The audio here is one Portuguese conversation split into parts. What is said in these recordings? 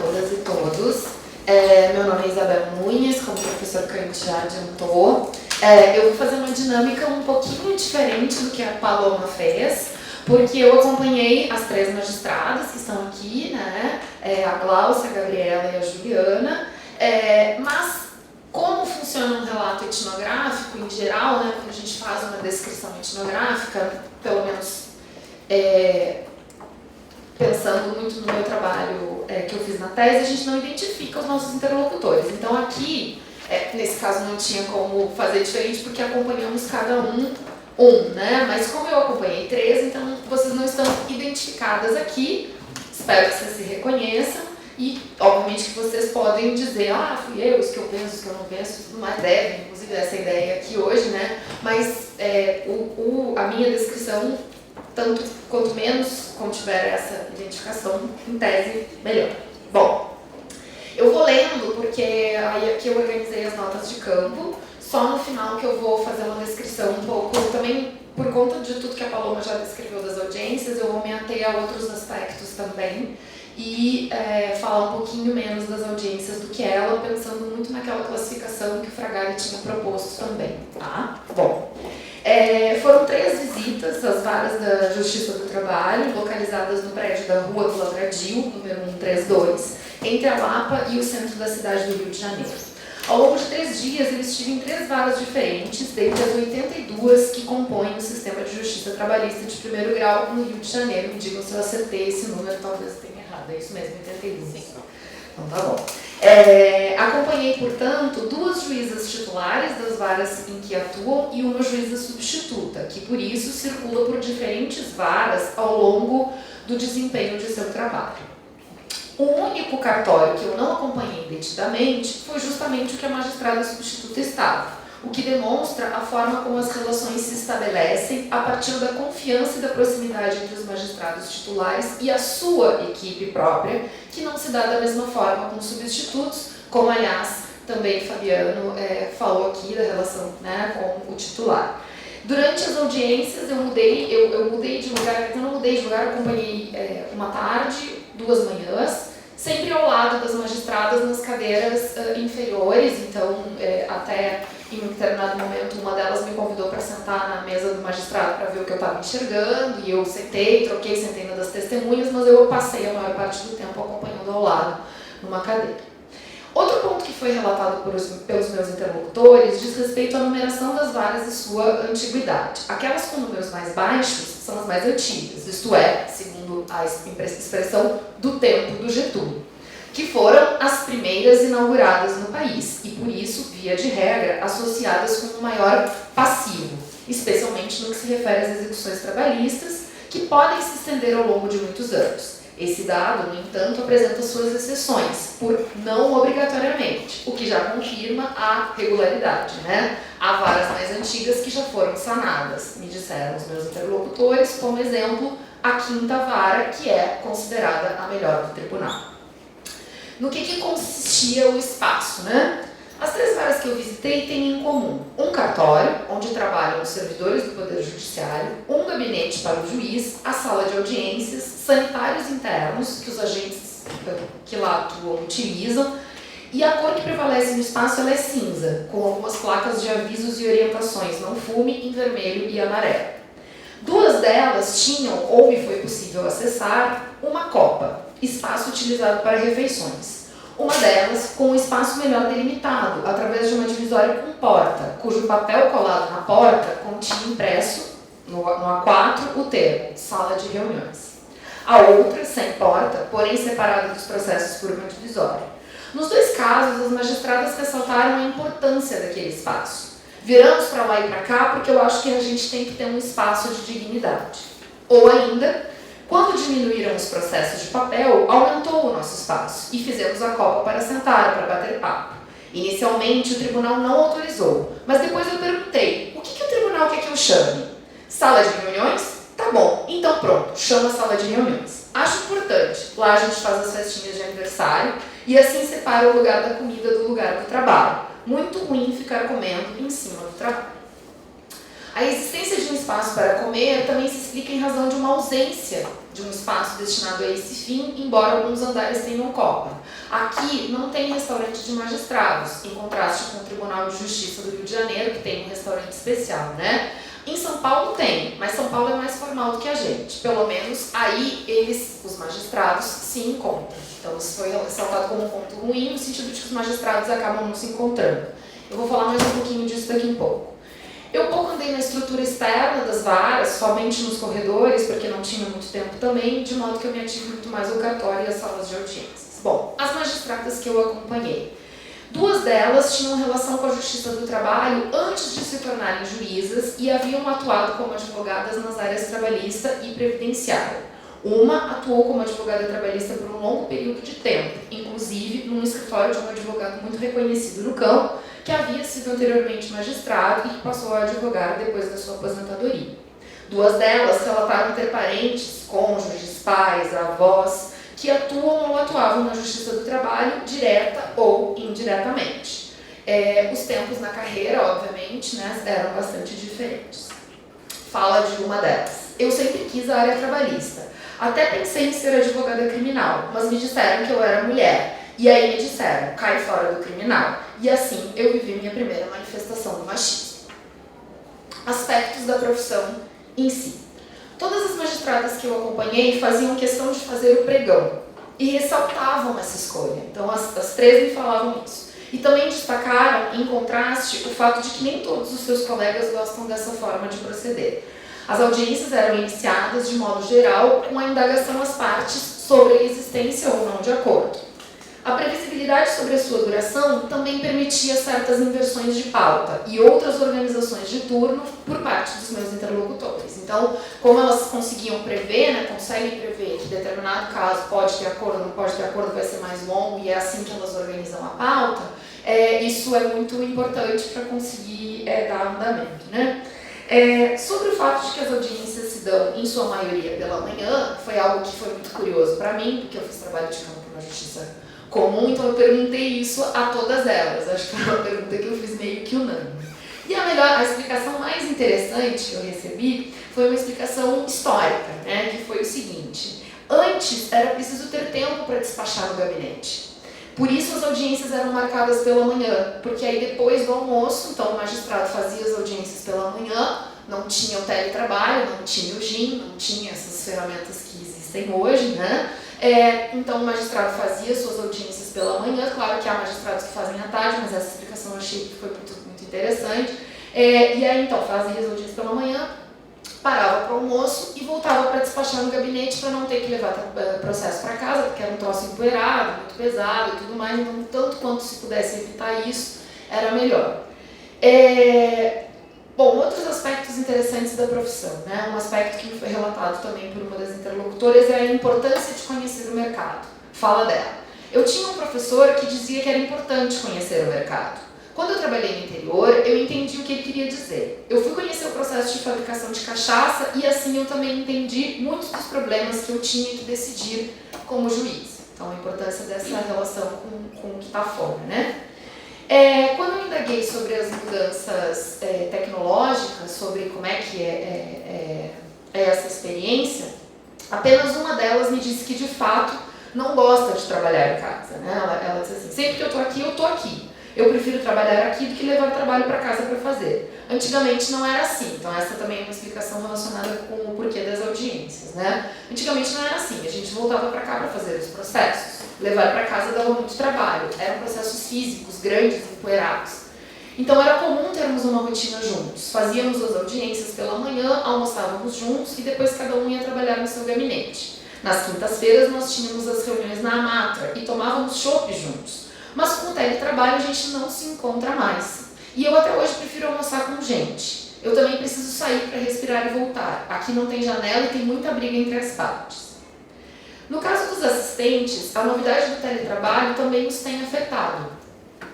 todas e todos. Meu nome é Isabel Nunes, como o professor Cante já adiantou. Eu vou fazer uma dinâmica um pouquinho diferente do que a Paloma fez, porque eu acompanhei as 3 magistradas que estão aqui, né? A Glaucia, a Gabriela e a Juliana. Mas como funciona um relato etnográfico em geral, né? Quando a gente faz uma descrição etnográfica, pelo menos pensando muito no meu trabalho que eu fiz na tese, a gente não identifica os nossos interlocutores. Então aqui, nesse caso não tinha como fazer diferente porque acompanhamos cada um, né? Mas como eu acompanhei 3, então vocês não estão identificadas aqui, espero que vocês se reconheçam e obviamente que vocês podem dizer, fui eu, os que eu penso, os que eu não penso, tudo mais, devem, inclusive essa ideia aqui hoje, né? Mas a minha descrição, tanto quanto menos contiver essa identificação, em tese, melhor. Bom, eu vou lendo porque aí aqui eu organizei as notas de campo, só no final que eu vou fazer uma descrição um pouco, também por conta de tudo que a Paloma já descreveu das audiências, eu vou me ater a outros aspectos também e falar um pouquinho menos das audiências do que ela, pensando muito naquela classificação que o Fragari tinha proposto também, tá? Bom. Foram 3 visitas às varas da Justiça do Trabalho, localizadas no prédio da Rua do Lavradio, número 132, entre a Lapa e o centro da cidade do Rio de Janeiro. Ao longo de 3 dias, eu estive em 3 varas diferentes, dentre as 82 que compõem o sistema de justiça trabalhista de primeiro grau no Rio de Janeiro. Me digam se eu acertei esse número, talvez eu tenha errado. É isso mesmo, 82. Sim. Então tá bom. Acompanhei, portanto, 2 juízas titulares das varas em que atuam e uma juíza substituta, que por isso circula por diferentes varas ao longo do desempenho de seu trabalho. O único cartório que eu não acompanhei detidamente foi justamente o que a magistrada substituta estava, o que demonstra a forma como as relações se estabelecem a partir da confiança e da proximidade entre os magistrados titulares e a sua equipe própria, que não se dá da mesma forma com os substitutos, como, aliás, também Fabiano falou aqui da relação, né, com o titular. Durante as audiências, eu mudei de lugar, eu não mudei de lugar, acompanhei uma tarde, 2 manhãs, sempre ao lado das magistradas nas cadeiras inferiores, então até em um determinado momento uma delas me convidou para sentar na mesa do magistrado para ver o que eu estava enxergando, e eu sentei na das testemunhas, mas eu passei a maior parte do tempo acompanhando ao lado, numa cadeira. Outro ponto que foi relatado pelos meus interlocutores diz respeito à numeração das varas e sua antiguidade. Aquelas com números mais baixos são as mais antigas, isto é, segundo a expressão do tempo do Getúlio, que foram as primeiras inauguradas no país e, por isso, via de regra, associadas com um maior passivo, especialmente no que se refere às execuções trabalhistas, que podem se estender ao longo de muitos anos. Esse dado, no entanto, apresenta suas exceções, por não obrigatoriamente, o que já confirma a regularidade, né? Há varas mais antigas que já foram sanadas, me disseram os meus interlocutores, como exemplo, a 5ª vara, que é considerada a melhor do tribunal. No que consistia o espaço, né? As 3 varas que eu visitei têm em comum um cartório, onde trabalham os servidores do Poder Judiciário, um gabinete para o juiz, a sala de audiências, sanitários internos, que os agentes que lá atuam utilizam, e a cor que prevalece no espaço ela é cinza, com algumas placas de avisos e orientações, não fume, em vermelho e amarelo. 2 delas tinham, ou me foi possível acessar, uma copa, espaço utilizado para refeições. Uma delas com um espaço melhor delimitado, através de uma divisória com porta, cujo papel colado na porta continha impresso, no A4, o termo sala de reuniões. A outra, sem porta, porém separada dos processos por uma divisória. Nos 2 casos, as magistradas ressaltaram a importância daquele espaço. Viramos para lá e para cá porque eu acho que a gente tem que ter um espaço de dignidade. Ou ainda, quando diminuíram os processos de papel, aumentou o nosso espaço e fizemos a copa para sentar, para bater papo. Inicialmente, o tribunal não autorizou, mas depois eu perguntei, o que o tribunal quer que eu chame? Sala de reuniões? Tá bom, então pronto, chama a sala de reuniões. Acho importante, lá a gente faz as festinhas de aniversário e assim separa o lugar da comida do lugar do trabalho. Muito ruim ficar comendo em cima do trabalho. A existência de um espaço para comer também se explica em razão de uma ausência de um espaço destinado a esse fim, embora alguns andares tenham copa. Aqui não tem restaurante de magistrados, em contraste com o Tribunal de Justiça do Rio de Janeiro, que tem um restaurante especial, né? Em São Paulo tem, mas São Paulo é mais formal do que a gente. Pelo menos aí eles, os magistrados, se encontram. Então isso foi ressaltado como um ponto ruim, no sentido de que os magistrados acabam não se encontrando. Eu vou falar mais um pouquinho disso daqui a pouco. Eu pouco andei na estrutura externa das varas, somente nos corredores, porque não tinha muito tempo também, de modo que eu me ative muito mais ao cartório e às salas de audiências. Bom, as magistradas que eu acompanhei. 2 delas tinham relação com a Justiça do Trabalho antes de se tornarem juízas e haviam atuado como advogadas nas áreas trabalhista e previdenciária. Uma atuou como advogada trabalhista por um longo período de tempo, inclusive num escritório de um advogado muito reconhecido no campo, que havia sido anteriormente magistrado e que passou a advogar depois da sua aposentadoria. 2 delas relataram ter parentes, cônjuges, pais, avós, que atuam ou atuavam na Justiça do Trabalho, direta ou indiretamente. Os tempos na carreira, obviamente, né, eram bastante diferentes. Fala de uma delas. Eu sempre quis a área trabalhista. Até pensei em ser advogada criminal, mas me disseram que eu era mulher. E aí me disseram, cai fora do criminal. E assim eu vivi minha primeira manifestação do machismo. Aspectos da profissão em si. Todas as magistradas que eu acompanhei faziam questão de fazer o pregão e ressaltavam essa escolha. Então as 3 me falavam isso. E também destacaram, em contraste, o fato de que nem todos os seus colegas gostam dessa forma de proceder. As audiências eram iniciadas, de modo geral, com a indagação às partes sobre a existência ou não de acordo. A previsibilidade sobre a sua duração também permitia certas inversões de pauta e outras organizações de turno por parte dos meus interlocutores. Então, como elas conseguiam prever, né, conseguem prever que determinado caso pode ter acordo, não pode ter acordo, vai ser mais longo e é assim que elas organizam a pauta, isso é muito importante para conseguir dar andamento, né? Sobre o fato de que as audiências se dão, em sua maioria, pela manhã, foi algo que foi muito curioso para mim, porque eu fiz trabalho de campo na Justiça Comum, então eu perguntei isso a todas elas. Acho que foi uma pergunta que eu fiz meio que unânime. E a explicação mais interessante que eu recebi foi uma explicação histórica, né, que foi o seguinte: antes era preciso ter tempo para despachar no gabinete. Por isso as audiências eram marcadas pela manhã, porque aí depois do almoço, então o magistrado fazia as audiências pela manhã, não tinha o teletrabalho, não tinha o GIM, não tinha essas ferramentas que existem hoje, né? Então o magistrado fazia suas audiências pela manhã, claro que há magistrados que fazem à tarde, mas essa explicação eu achei que foi muito interessante. E aí então fazia as audiências pela manhã, parava para o almoço e voltava para despachar no gabinete para não ter que levar processo para casa, porque era um troço empoeirado, muito pesado e tudo mais, então tanto quanto se pudesse evitar isso, era melhor. Bom, outros aspectos interessantes da profissão, né? Um aspecto que foi relatado também por uma das interlocutoras é a importância de conhecer o mercado. Fala dela. Eu tinha um professor que dizia que era importante conhecer o mercado. Quando eu trabalhei no interior, eu entendi o que ele queria dizer. Eu fui conhecer o processo de fabricação de cachaça e assim eu também entendi muitos dos problemas que eu tinha que decidir como juiz. Então, a importância dessa relação com o que está fora, né? Quando eu indaguei sobre as mudanças tecnológicas, sobre como é que é essa experiência, apenas uma delas me disse que, de fato, não gosta de trabalhar em casa, né? Ela disse assim, sempre que eu estou aqui. Eu prefiro trabalhar aqui do que levar o trabalho para casa para fazer. Antigamente não era assim, então essa também é uma explicação relacionada com o porquê das audiências, né? Antigamente não era assim, a gente voltava para cá para fazer os processos. Levar para casa dava muito trabalho, eram processos físicos, grandes, empoeirados. Então era comum termos uma rotina juntos. Fazíamos as audiências pela manhã, almoçávamos juntos e depois cada um ia trabalhar no seu gabinete. Nas quintas-feiras nós tínhamos as reuniões na Amatra e tomávamos chopp juntos. Mas com o teletrabalho a gente não se encontra mais. E eu até hoje prefiro almoçar com gente. Eu também preciso sair para respirar e voltar. Aqui não tem janela e tem muita briga entre as partes. No caso dos assistentes, a novidade do teletrabalho também os tem afetado.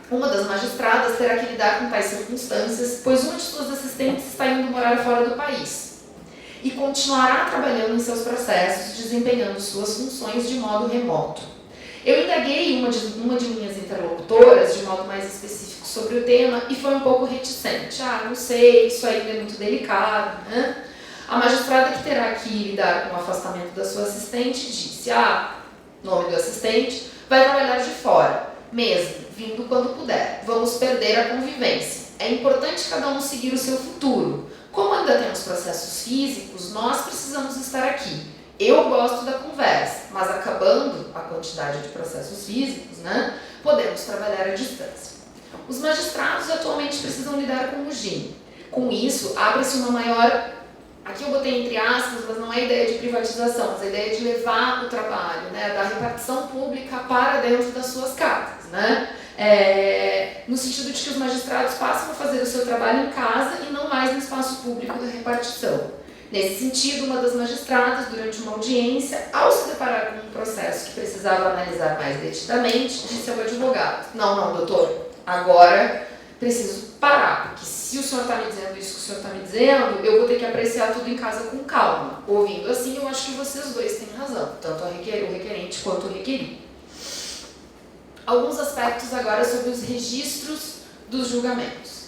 Uma das magistradas terá que lidar com tais circunstâncias, pois uma de suas assistentes está indo morar fora do país e continuará trabalhando em seus processos, desempenhando suas funções de modo remoto. Eu indaguei uma de minhas interlocutoras, de modo mais específico, sobre o tema e foi um pouco reticente. Não sei, isso ainda é muito delicado, né? A magistrada que terá que lidar com o afastamento da sua assistente disse: nome do assistente, vai trabalhar de fora, mesmo, vindo quando puder. Vamos perder a convivência. É importante cada um seguir o seu futuro. Como ainda temos processos físicos, nós precisamos estar aqui. Eu gosto da conversa, mas acabando a quantidade de processos físicos, né, podemos trabalhar à distância. Os magistrados atualmente precisam lidar com o GIM. Com isso, abre-se uma maior... Aqui eu botei entre aspas, mas não é a ideia de privatização, mas a ideia de levar o trabalho, né, da repartição pública para dentro das suas casas, né? No sentido de que os magistrados passam a fazer o seu trabalho em casa e não mais no espaço público da repartição. Nesse sentido, uma das magistradas, durante uma audiência, ao se deparar com um processo que precisava analisar mais detidamente, disse ao advogado: não, doutor, agora preciso parar, porque se o senhor está me dizendo isso que o senhor está me dizendo, eu vou ter que apreciar tudo em casa com calma. Ouvindo assim, eu acho que vocês dois têm razão, tanto o requerente quanto o requerido. Alguns aspectos agora sobre os registros dos julgamentos.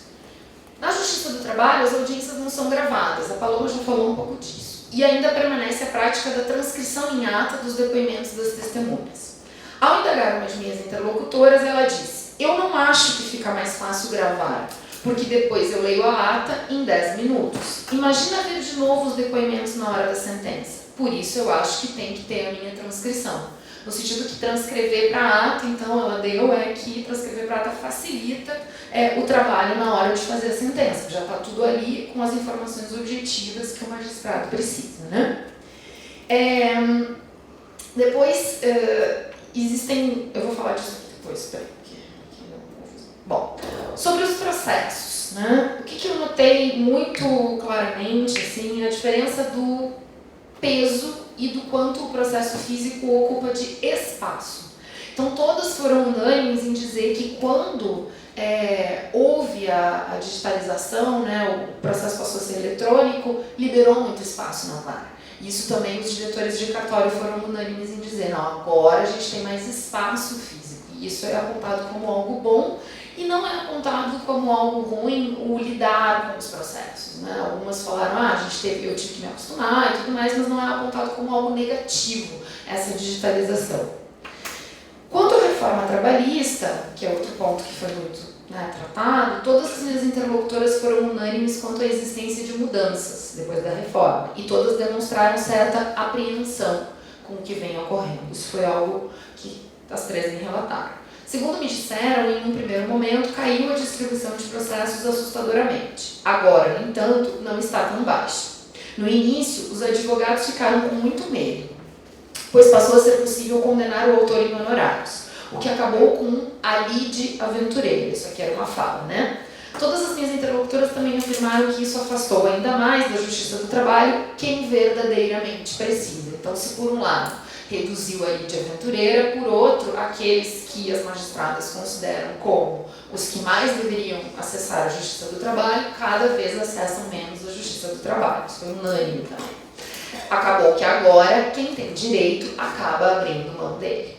Na Justiça do Trabalho, as audiências não são gravadas, a Paloma já falou um pouco disso. E ainda permanece a prática da transcrição em ata dos depoimentos das testemunhas. Ao indagar uma de minhas interlocutoras, ela disse: eu não acho que fica mais fácil gravar, porque depois eu leio a ata em 10 minutos. Imagina ver de novo os depoimentos na hora da sentença. Por isso eu acho que tem que ter a minha transcrição. No sentido que transcrever para a ata, então ela deu, que transcrever para a ata facilita o trabalho na hora de fazer a sentença. Já está tudo ali com as informações objetivas que o magistrado precisa, né? Depois, existem... Eu vou falar disso aqui depois, espera aí. Bom, sobre os processos, né? O que eu notei muito claramente, assim, a diferença do peso e do quanto o processo físico ocupa de espaço. Então, todas foram unânimes em dizer que quando houve a digitalização, né, o processo passou a ser eletrônico, liberou muito espaço na vara. Isso também os diretores de cartório foram unânimes em dizer: não, agora a gente tem mais espaço físico. E isso é apontado como algo bom e não é apontado como algo ruim o lidar com os processos, né? Algumas falaram: eu tive que me acostumar e tudo mais, mas não é apontado como algo negativo essa digitalização. Quanto à reforma trabalhista, que é outro ponto que foi muito tratado, todas as minhas interlocutoras foram unânimes quanto à existência de mudanças depois da reforma e todas demonstraram certa apreensão com o que vem ocorrendo. Isso foi algo que as três me relataram. Segundo me disseram, em um primeiro momento caiu a distribuição de processos assustadoramente. Agora, no entanto, não está tão baixa. No início, os advogados ficaram com muito medo, pois passou a ser possível condenar o autor em honorários, o que acabou com a lide aventureira. Isso aqui era uma fala, né? Todas as minhas interlocutoras também afirmaram que isso afastou ainda mais da Justiça do Trabalho quem verdadeiramente precisa. Então, se por um lado reduziu a lide aventureira, por outro, aqueles que as magistradas consideram como os que mais deveriam acessar a Justiça do Trabalho, cada vez acessam menos a Justiça do Trabalho. Isso foi unânime também. Acabou que agora, quem tem direito acaba abrindo mão dele.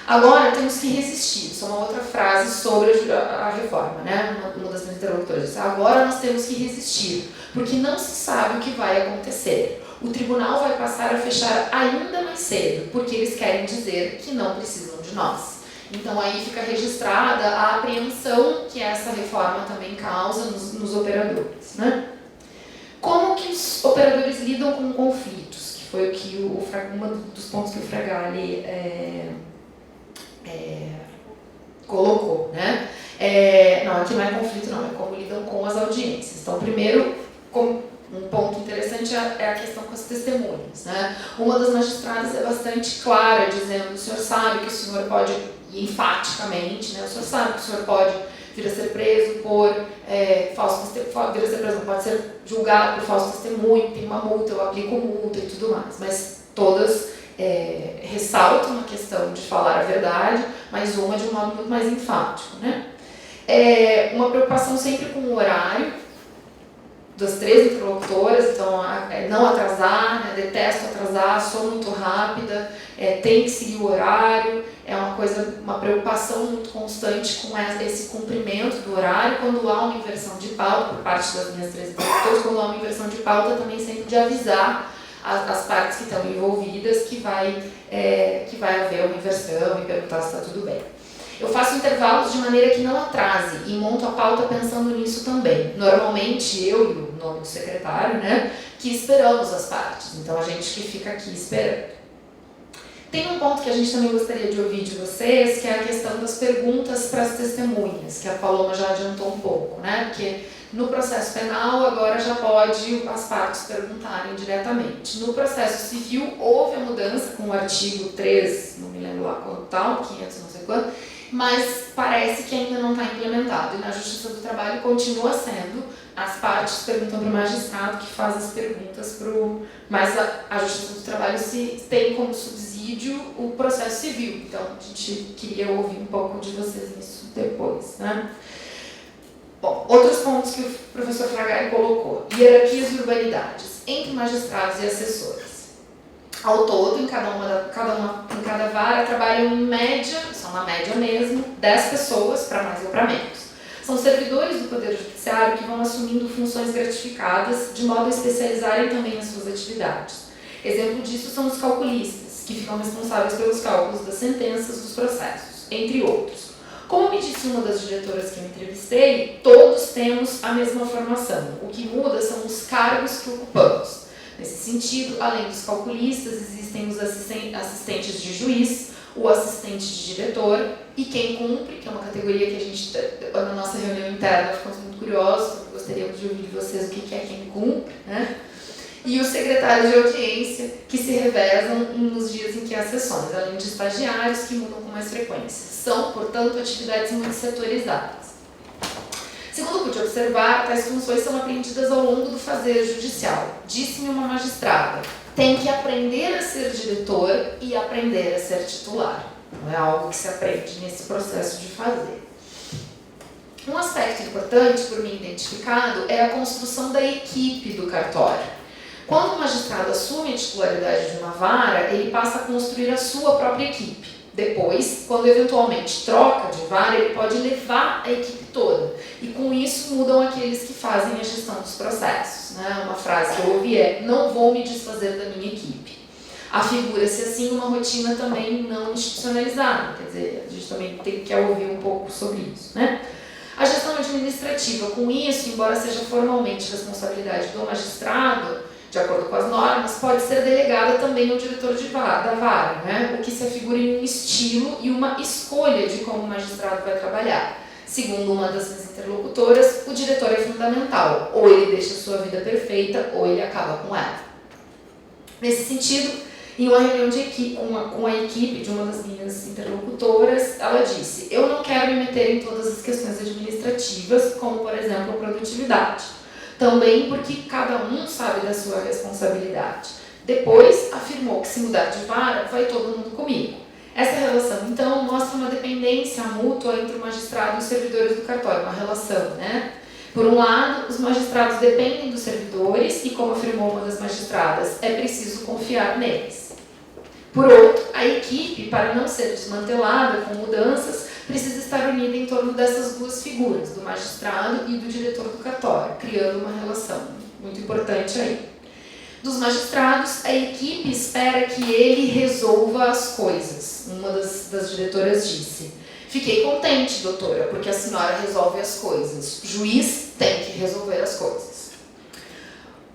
Agora temos que resistir. Isso é uma outra frase sobre a reforma, né? Uma das minhas interlocutoras disse: agora nós temos que resistir, porque não se sabe o que vai acontecer. O tribunal vai passar a fechar ainda mais cedo, porque eles querem dizer que não precisam de nós. Então aí fica registrada a apreensão que essa reforma também causa nos operadores, né? Como que os operadores lidam com conflitos? Que foi o que um dos pontos que o Fragali colocou, né? Não, aqui não é conflito não, é como lidam com as audiências. Então, primeiro, um ponto interessante é a questão com as testemunhas, né? Uma das magistradas é bastante clara, dizendo: o senhor sabe que o senhor pode, e enfaticamente, né? O senhor sabe que o senhor pode vir a ser preso por falso testemunho, vir a ser preso, pode ser julgado por falso testemunho, tem uma multa, eu aplico multa e tudo mais. Mas todas ressaltam a questão de falar a verdade, mas uma de um modo muito mais enfático, né? Uma preocupação sempre com o horário das três interlocutoras, então não atrasar, né? Detesto atrasar, sou muito rápida, tem que seguir o horário, é uma preocupação muito constante com esse cumprimento do horário. Quando há uma inversão de pauta, por parte das minhas 3 interlocutores, quando há uma inversão de pauta, também sempre de avisar as partes que estão envolvidas que vai haver uma inversão e perguntar se está tudo bem. Eu faço intervalos de maneira que não atrase e monto a pauta pensando nisso também. Normalmente eu e o nome do secretário, né, que esperamos as partes, então a gente que fica aqui esperando. Tem um ponto que a gente também gostaria de ouvir de vocês, que é a questão das perguntas para as testemunhas, que a Paloma já adiantou um pouco, né? Porque no processo penal agora já pode as partes perguntarem diretamente. No processo civil houve a mudança com o artigo 3, não me lembro lá quanto tal, 500 não sei quanto, mas parece que ainda não está implementado. E na Justiça do Trabalho continua sendo, as partes perguntam para o magistrado que faz as perguntas mas a Justiça do Trabalho tem como subsídio o processo civil. Então a gente queria ouvir um pouco de vocês nisso depois, né? Bom, outros pontos que o professor Fragari colocou: hierarquias e urbanidades entre magistrados e assessores. Ao todo, em cada vara, trabalham em média, são na média mesmo, 10 pessoas, para mais ou para menos. São servidores do Poder Judiciário que vão assumindo funções gratificadas, de modo a especializarem também as suas atividades. Exemplo disso são os calculistas, que ficam responsáveis pelos cálculos das sentenças dos processos, entre outros. Como me disse uma das diretoras que eu entrevistei, todos temos a mesma formação. O que muda são os cargos que ocupamos. Nesse sentido, além dos calculistas, existem os assistentes de juiz, o assistente de diretor e quem cumpre, que é uma categoria que a gente, na nossa reunião interna, ficamos muito curiosos, gostaríamos de ouvir de vocês o que é quem cumpre, né? E os secretários de audiência, que se revezam nos dias em que há sessões, além de estagiários que mudam com mais frequência. São, portanto, atividades muito setorizadas. Segundo pude observar, tais funções são aprendidas ao longo do fazer judicial. Disse-me uma magistrada: tem que aprender a ser diretor e aprender a ser titular. Não é algo que se aprende nesse processo de fazer. Um aspecto importante, por mim identificado, é a construção da equipe do cartório. Quando o magistrado assume a titularidade de uma vara, ele passa a construir a sua própria equipe. Depois, quando eventualmente troca de vara, ele pode levar a equipe toda. E com isso mudam aqueles que fazem a gestão dos processos, né? Uma frase que eu ouvi é: não vou me desfazer da minha equipe. Afigura-se assim uma rotina também não institucionalizada. Quer dizer, a gente também quer ouvir um pouco sobre isso, né? A gestão administrativa, com isso, embora seja formalmente responsabilidade do magistrado, de acordo com as normas, pode ser delegada também ao diretor da vara, né? O que se afigura em um estilo e uma escolha de como o magistrado vai trabalhar. Segundo uma das minhas interlocutoras, o diretor é fundamental. Ou ele deixa a sua vida perfeita, ou ele acaba com ela. Nesse sentido, em uma reunião de equipe, com a equipe de uma das minhas interlocutoras, ela disse: eu não quero me meter em todas as questões administrativas, como, por exemplo, a produtividade. Também porque cada um sabe da sua responsabilidade. Depois, afirmou que se mudar de vara, vai todo mundo comigo. Essa relação, então, mostra uma dependência mútua entre o magistrado e os servidores do cartório, uma relação, né? Por um lado, os magistrados dependem dos servidores e, como afirmou uma das magistradas, é preciso confiar neles. Por outro, a equipe, para não ser desmantelada com mudanças, precisa estar unida em torno dessas duas figuras, do magistrado e do diretor do cartório, criando uma relação muito importante aí. Dos magistrados, a equipe espera que ele resolva as coisas. Uma das diretoras disse: fiquei contente, doutora, porque a senhora resolve as coisas. Juiz tem que resolver as coisas.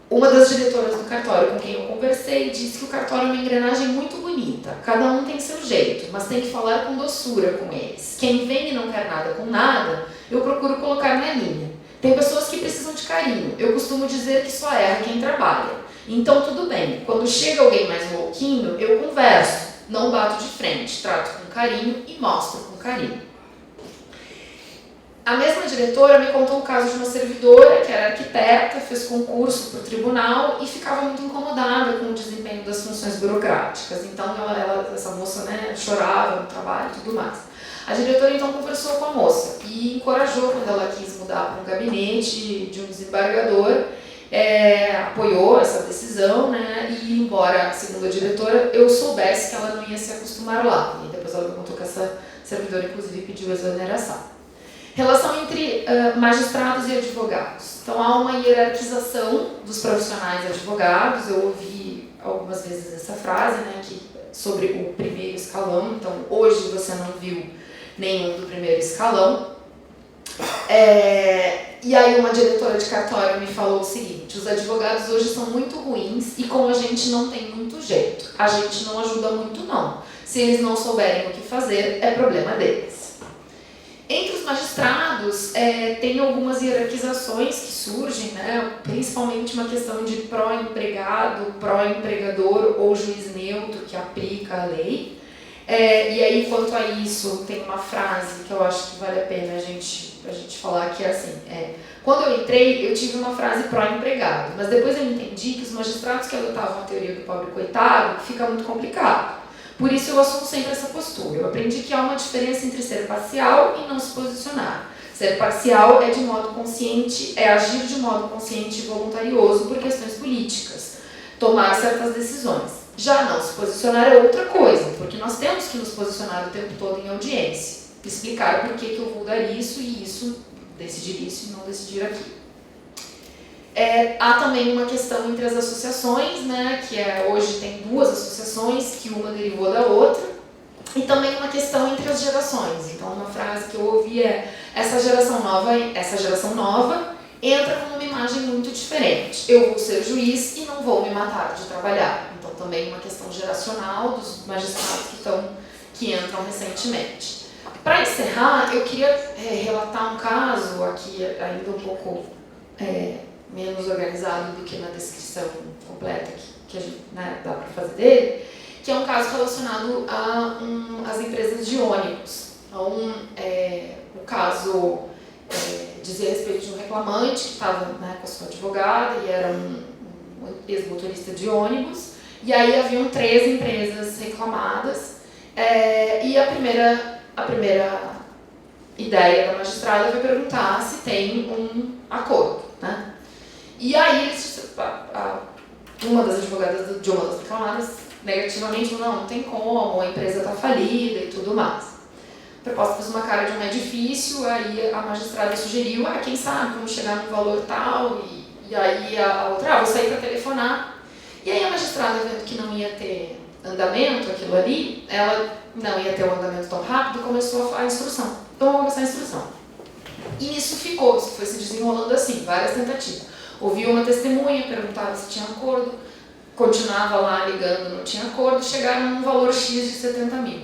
Uma das diretoras do cartório com quem eu conversei disse que o cartório é uma engrenagem muito bonita. Cada um tem seu jeito, mas tem que falar com doçura com eles. Quem vem e não quer nada com nada, eu procuro colocar na linha. Tem pessoas que precisam de carinho. Eu costumo dizer que só erra quem trabalha. Então tudo bem, quando chega alguém mais louquinho, eu converso. Não bato de frente, trato com carinho e mostro com carinho. A mesma diretora me contou o caso de uma servidora que era arquiteta, fez concurso para o tribunal e ficava muito incomodada com o desempenho das funções burocráticas. Então, essa moça, né, chorava no trabalho e tudo mais. A diretora, então, conversou com a moça e encorajou quando ela quis mudar para um gabinete de um desembargador, apoiou essa decisão, né, e embora, segundo a diretora, eu soubesse que ela não ia se acostumar lá. E depois depois ela contou que essa servidora, inclusive, pediu exoneração. Relação entre magistrados e advogados. Então, há uma hierarquização dos profissionais advogados. Eu ouvi algumas vezes essa frase, né, sobre o primeiro escalão. Então, hoje você não viu nenhum do primeiro escalão. E aí uma diretora de cartório me falou o seguinte: os advogados hoje são muito ruins e como a gente não tem muito jeito, a gente não ajuda muito não. Se eles não souberem o que fazer, é problema deles. Entre os magistrados, tem algumas hierarquizações que surgem, né? Principalmente uma questão de pró-empregado, pró-empregador ou juiz neutro que aplica a lei. E aí, quanto a isso, tem uma frase que eu acho que vale a pena a gente falar, que é assim: quando eu entrei, eu tive uma frase pró-empregado, mas depois eu entendi que os magistrados que adotavam a teoria do pobre coitado fica muito complicado. Por isso eu assumo sempre essa postura. Eu aprendi que há uma diferença entre ser parcial e não se posicionar. Ser parcial é de modo consciente, é agir de modo consciente e voluntarioso por questões políticas, tomar certas decisões. Já não se posicionar é outra coisa, porque nós temos que nos posicionar o tempo todo em audiência, explicar por que eu vou dar isso e isso, decidir isso e não decidir aquilo. Há também uma questão entre as associações, né, que hoje tem duas associações, que uma derivou da outra, e também uma questão entre as gerações. Então, uma frase que eu ouvi essa geração nova entra com uma imagem muito diferente. Eu vou ser juiz e não vou me matar de trabalhar. Então, também uma questão geracional dos magistrados que entram recentemente. Para encerrar, eu queria relatar um caso aqui, ainda um pouco menos organizado do que na descrição completa que a gente, né, dá para fazer dele, que é um caso relacionado às empresas de ônibus. Então, o caso dizia respeito de um reclamante que estava, né, com a sua advogada e era um ex-motorista de ônibus, e aí haviam 3 empresas reclamadas, e a primeira ideia da magistrada foi perguntar se tem um acordo, né? E aí uma das advogadas de uma das reclamadas negativamente falou: não tem como, a empresa está falida e tudo mais. A proposta fez uma cara de um é difícil, aí a magistrada sugeriu: quem sabe, vamos chegar num valor tal, e aí a outra: vou sair para telefonar. E aí a magistrada, vendo que não ia ter andamento aquilo ali, ela não ia ter um andamento tão rápido, começou a instrução. Então vamos começar a instrução. E isso foi se desenrolando assim, várias tentativas. Ouvia uma testemunha, perguntava se tinha acordo, continuava lá ligando, não tinha acordo, chegaram num valor X de 70 mil.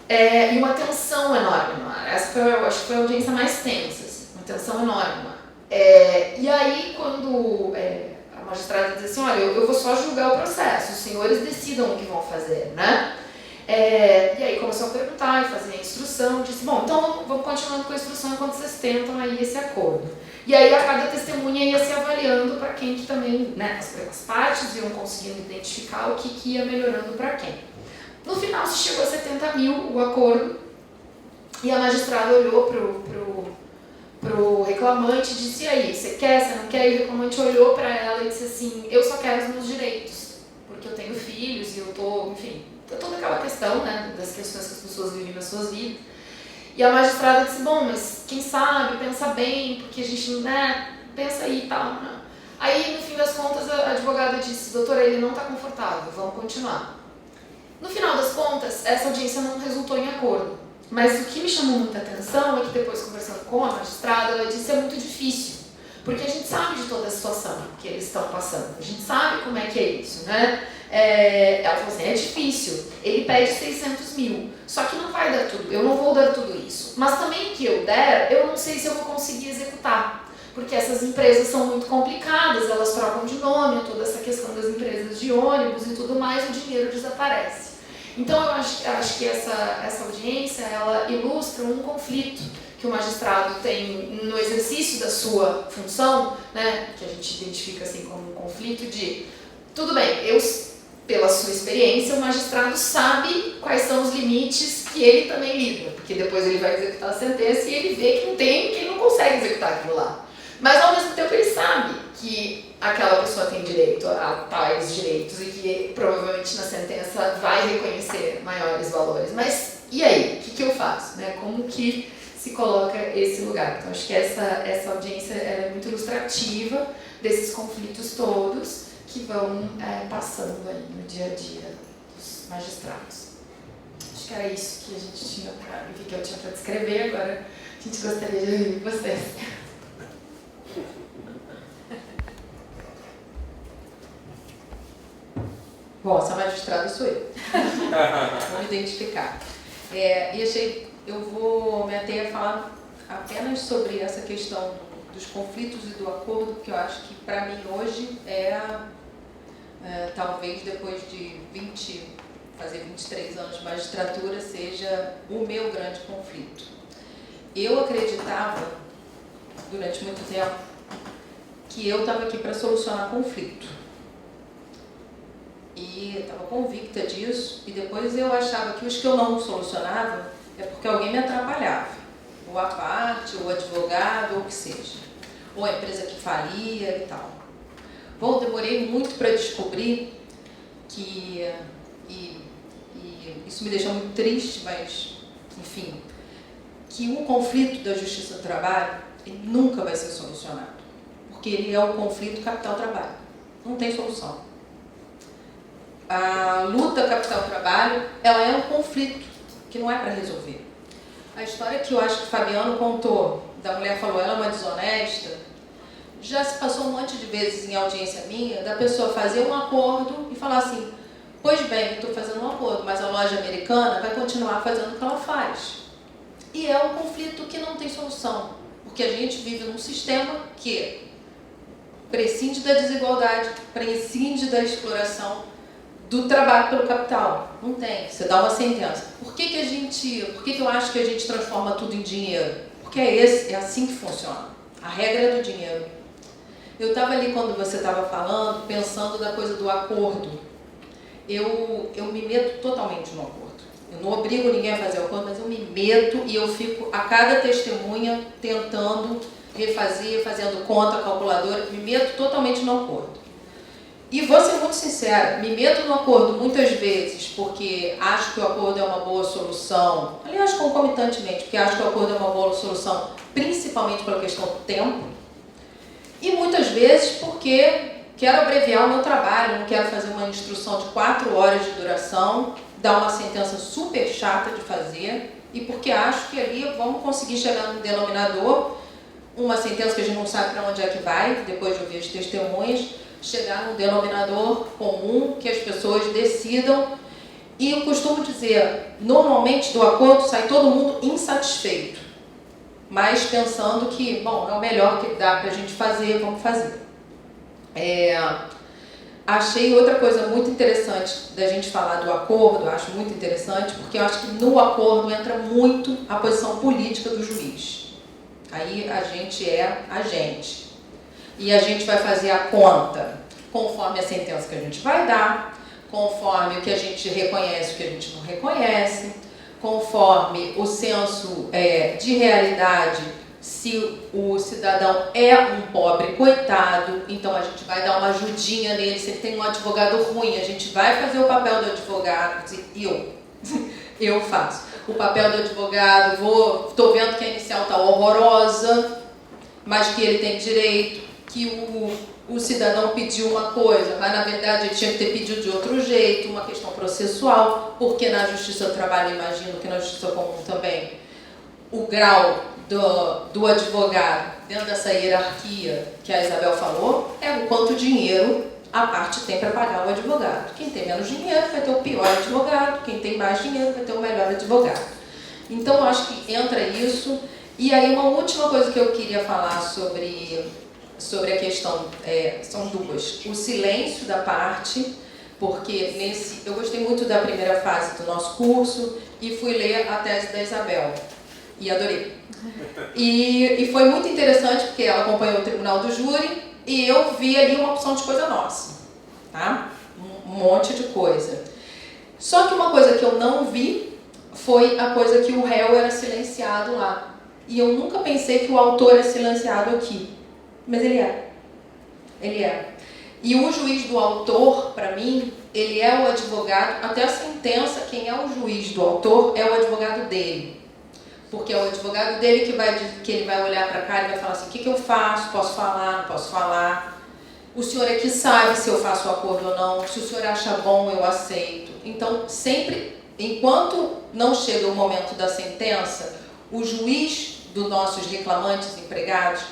E uma tensão enorme no ar. Essa acho que foi a audiência mais tensa, assim, uma tensão enorme no ar. E aí, quando a magistrada diz assim: olha, eu vou só julgar o processo, os senhores decidam o que vão fazer, né? E aí começou a perguntar e fazer a instrução, disse: bom, então vamos continuando com a instrução enquanto vocês tentam aí esse acordo. E aí a cada testemunha ia se avaliando para quem que também, né, as partes iam conseguindo identificar o que ia melhorando para quem. No final se chegou a 70 mil o acordo, e a magistrada olhou pro reclamante e disse: e aí, você quer, você não quer? E o reclamante olhou para ela e disse assim: eu só quero os meus direitos, porque eu tenho filhos e eu tô, enfim, toda aquela questão, né, das questões que as pessoas vivem nas suas vidas. E a magistrada disse: bom, mas quem sabe, pensa bem, porque a gente, né, pensa aí e tal, né? Aí, no fim das contas, a advogada disse: doutora, ele não está confortável, vamos continuar. No final das contas, essa audiência não resultou em acordo. Mas o que me chamou muita atenção é que depois, conversando com a magistrada, ela disse: é muito difícil, porque a gente sabe de toda a situação que eles estão passando, a gente sabe como é que é isso, né? Ela falou assim: é difícil, ele pede 600 mil, só que não vai dar tudo, eu não vou dar tudo isso, mas também o que eu der, eu não sei se eu vou conseguir executar, porque essas empresas são muito complicadas, elas trocam de nome, toda essa questão das empresas de ônibus e tudo mais, o dinheiro desaparece. Então eu acho que essa audiência, ela ilustra um conflito que o magistrado tem no exercício da sua função, né, que a gente identifica assim como um conflito de: tudo bem, pela sua experiência, o magistrado sabe quais são os limites que ele também lida, porque depois ele vai executar a sentença e ele vê que ele não consegue executar aquilo lá. Mas ao mesmo tempo ele sabe que aquela pessoa tem direito a tais direitos e que provavelmente na sentença vai reconhecer maiores valores. Mas e aí? O que eu faço? Né? Como que se coloca esse lugar? Então acho que essa audiência é muito ilustrativa desses conflitos todos que vão passando aí no dia a dia dos magistrados. Acho que era isso que a gente tinha que eu tinha para descrever. Agora a gente gostaria de ouvir vocês. Bom, essa magistrada sou eu. Vou me identificar. Eu vou me ater a falar apenas sobre essa questão dos conflitos e do acordo, que eu acho que para mim hoje talvez depois de fazer 23 anos de magistratura, seja o meu grande conflito. Eu acreditava, durante muito tempo, que eu estava aqui para solucionar conflito. E eu estava convicta disso, e depois eu achava que os que eu não solucionava é porque alguém me atrapalhava. Ou a parte, ou o advogado, ou o que seja. Ou a empresa que falia e tal. Bom, demorei muito para descobrir que... E isso me deixou muito triste, mas, enfim, que o conflito da justiça do trabalho ele nunca vai ser solucionado. Porque ele é o conflito capital-trabalho. Não tem solução. A luta capital-trabalho, ela é um conflito que não é para resolver. A história que eu acho que o Fabiano contou, da mulher falou, ela é uma desonesta, já se passou um monte de vezes em audiência minha, da pessoa fazer um acordo e falar assim, pois bem, eu estou fazendo um acordo, mas a loja americana vai continuar fazendo o que ela faz. E é um conflito que não tem solução, porque a gente vive num sistema que prescinde da desigualdade, prescinde da exploração, do trabalho pelo capital. Não tem. Você dá uma sentença. Por que eu acho que a gente transforma tudo em dinheiro? Porque é assim que funciona. A regra é do dinheiro. Eu estava ali quando você estava falando, pensando da coisa do acordo. Eu me meto totalmente no acordo. Eu não obrigo ninguém a fazer o acordo, mas eu me meto e eu fico a cada testemunha tentando refazer, fazendo conta, calculadora, me meto totalmente no acordo. E vou ser muito sincera, me meto no acordo muitas vezes porque acho que o acordo é uma boa solução, aliás, concomitantemente, porque acho que o acordo é uma boa solução, principalmente pela questão do tempo, e muitas vezes porque quero abreviar o meu trabalho, não quero fazer uma instrução de 4 horas de duração, dar uma sentença super chata de fazer, e porque acho que ali vamos conseguir chegar no denominador, uma sentença que a gente não sabe para onde é que vai, depois de ouvir as testemunhas, chegar num denominador comum que as pessoas decidam. E eu costumo dizer, normalmente do acordo sai todo mundo insatisfeito, mas pensando que, bom, é o melhor que dá para a gente fazer, vamos fazer. Achei outra coisa muito interessante da gente falar do acordo, acho muito interessante, porque eu acho que no acordo entra muito a posição política do juiz. Aí a gente é a gente. E a gente vai fazer a conta conforme a sentença que a gente vai dar, conforme o que a gente reconhece e o que a gente não reconhece, conforme o senso de realidade, se o cidadão é um pobre coitado, então a gente vai dar uma ajudinha nele, se ele tem um advogado ruim, a gente vai fazer o papel do advogado, eu faço o papel do advogado, estou vendo que a inicial está horrorosa, mas que ele tem direito, que o cidadão pediu uma coisa, mas na verdade ele tinha que ter pedido de outro jeito, uma questão processual, porque na Justiça do Trabalho, imagino que na Justiça Comum também, o grau do advogado, dentro dessa hierarquia que a Isabel falou, é o quanto dinheiro a parte tem para pagar o advogado. Quem tem menos dinheiro vai ter o pior advogado, quem tem mais dinheiro vai ter o melhor advogado. Então, eu acho que entra isso. E aí, uma última coisa que eu queria falar sobre a questão, são duas. O silêncio da parte, porque eu gostei muito da primeira fase do nosso curso e fui ler a tese da Isabel. E adorei. E foi muito interessante porque ela acompanhou o Tribunal do Júri e eu vi ali uma opção de coisa nossa, tá? Um monte de coisa. Só que uma coisa que eu não vi foi a coisa que o réu era silenciado lá. E eu nunca pensei que o autor é silenciado aqui. Mas ele é. Ele é. E o juiz do autor, para mim, ele é o advogado, até a sentença, quem é o juiz do autor é o advogado dele. Porque é o advogado dele que ele vai olhar para cá e vai falar assim, o que eu faço? Posso falar? Não posso falar? O senhor é que sabe se eu faço o acordo ou não, se o senhor acha bom, eu aceito. Então, sempre, enquanto não chega o momento da sentença, o juiz dos nossos reclamantes, empregados,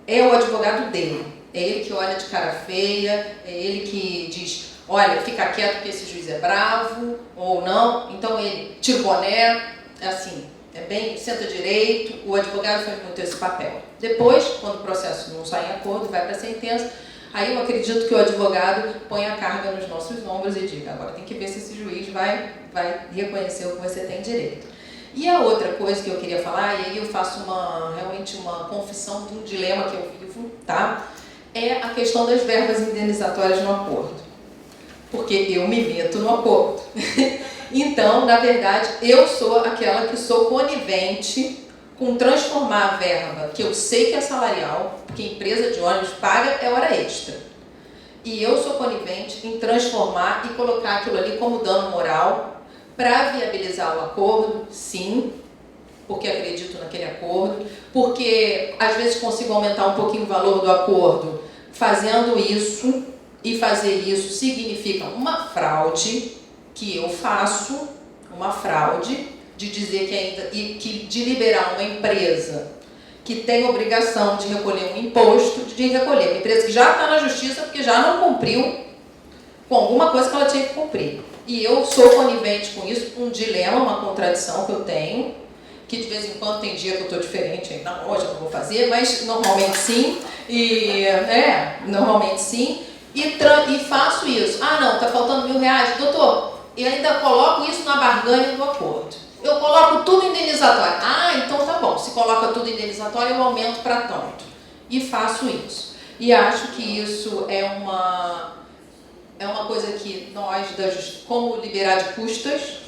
é o advogado dele. É ele que olha de cara feia, é ele que diz, olha, fica quieto porque esse juiz é bravo, ou não. Então ele tira o boné, assim, é bem, senta direito, o advogado faz muito esse papel. Depois, quando o processo não sai em acordo, vai para a sentença, aí eu acredito que o advogado põe a carga nos nossos ombros e diga, agora tem que ver se esse juiz vai reconhecer o que você tem direito. E a outra coisa que eu queria falar, e aí eu faço realmente uma confissão de um dilema que eu vivo, tá? É a questão das verbas indenizatórias no acordo. Porque eu me meto no acordo. Então, na verdade, eu sou aquela que sou conivente com transformar a verba, que eu sei que é salarial, porque empresa de ônibus paga é hora extra. E eu sou conivente em transformar e colocar aquilo ali como dano moral para viabilizar o acordo, sim, porque acredito naquele acordo, porque às vezes consigo aumentar um pouquinho o valor do acordo fazendo isso, e fazer isso significa uma fraude que eu faço, uma fraude de dizer que ainda, de liberar uma empresa que tem obrigação de recolher um imposto, de recolher uma empresa que já está na justiça porque já não cumpriu com alguma coisa que ela tinha que cumprir. E eu sou conivente com isso, um dilema, uma contradição que eu tenho, que de vez em quando tem dia que eu estou diferente, aí na loja eu não vou fazer, mas normalmente sim, normalmente sim, e faço isso. Ah não, está faltando R$1.000, doutor, e ainda coloco isso na barganha do acordo. Eu coloco tudo indenizatório. Ah, então tá bom, se coloca tudo indenizatório eu aumento para tanto. E faço isso. E acho que isso é uma coisa que nós, como liberar de custas,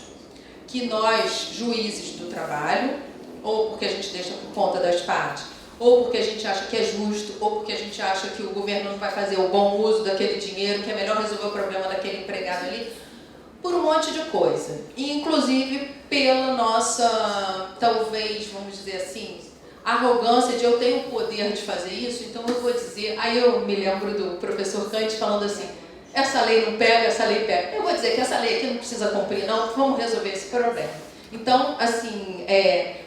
que nós, juízes do trabalho, ou porque a gente deixa por conta das partes, ou porque a gente acha que é justo, ou porque a gente acha que o governo não vai fazer o bom uso daquele dinheiro, que é melhor resolver o problema daquele empregado ali, por um monte de coisa. E, inclusive, pela nossa, talvez, vamos dizer assim, arrogância de eu tenho o poder de fazer isso, então eu vou dizer... Aí eu me lembro do professor Kant falando assim, essa lei não pega, essa lei pega. Eu vou dizer que essa lei aqui não precisa cumprir, não, vamos resolver esse problema. Então, assim,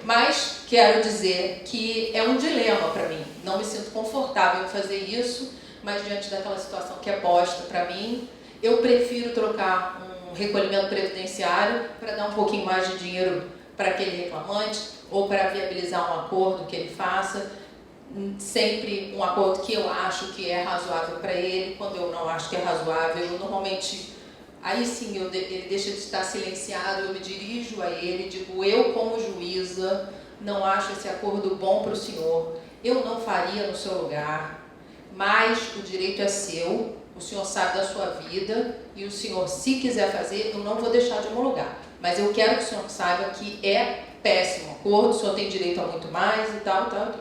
mas quero dizer que é um dilema para mim. Não me sinto confortável em fazer isso, mas diante daquela situação que é posta para mim, eu prefiro trocar um recolhimento previdenciário para dar um pouquinho mais de dinheiro para aquele reclamante ou para viabilizar um acordo que ele faça, sempre um acordo que eu acho que é razoável para ele. Quando eu não acho que é razoável, eu normalmente, aí sim ele deixa de estar silenciado, eu me dirijo a ele, digo, eu como juíza não acho esse acordo bom para o senhor, eu não faria no seu lugar, mas o direito é seu, o senhor sabe da sua vida e o senhor, se quiser fazer, eu não vou deixar de homologar, mas eu quero que o senhor saiba que é péssimo acordo, o senhor tem direito a muito mais e tal, tal.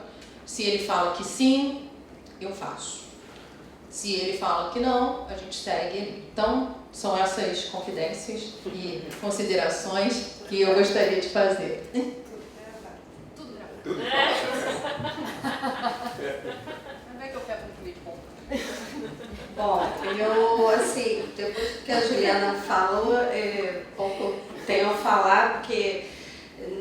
Se ele fala que sim, eu faço. Se ele fala que não, a gente segue ele. Então, são essas confidências e considerações que eu gostaria de fazer. Tudo gravado. Tudo gravado. Como é que eu pego um vídeo bom? Bom, eu, assim, depois que a Juliana falou, pouco tenho a falar, porque,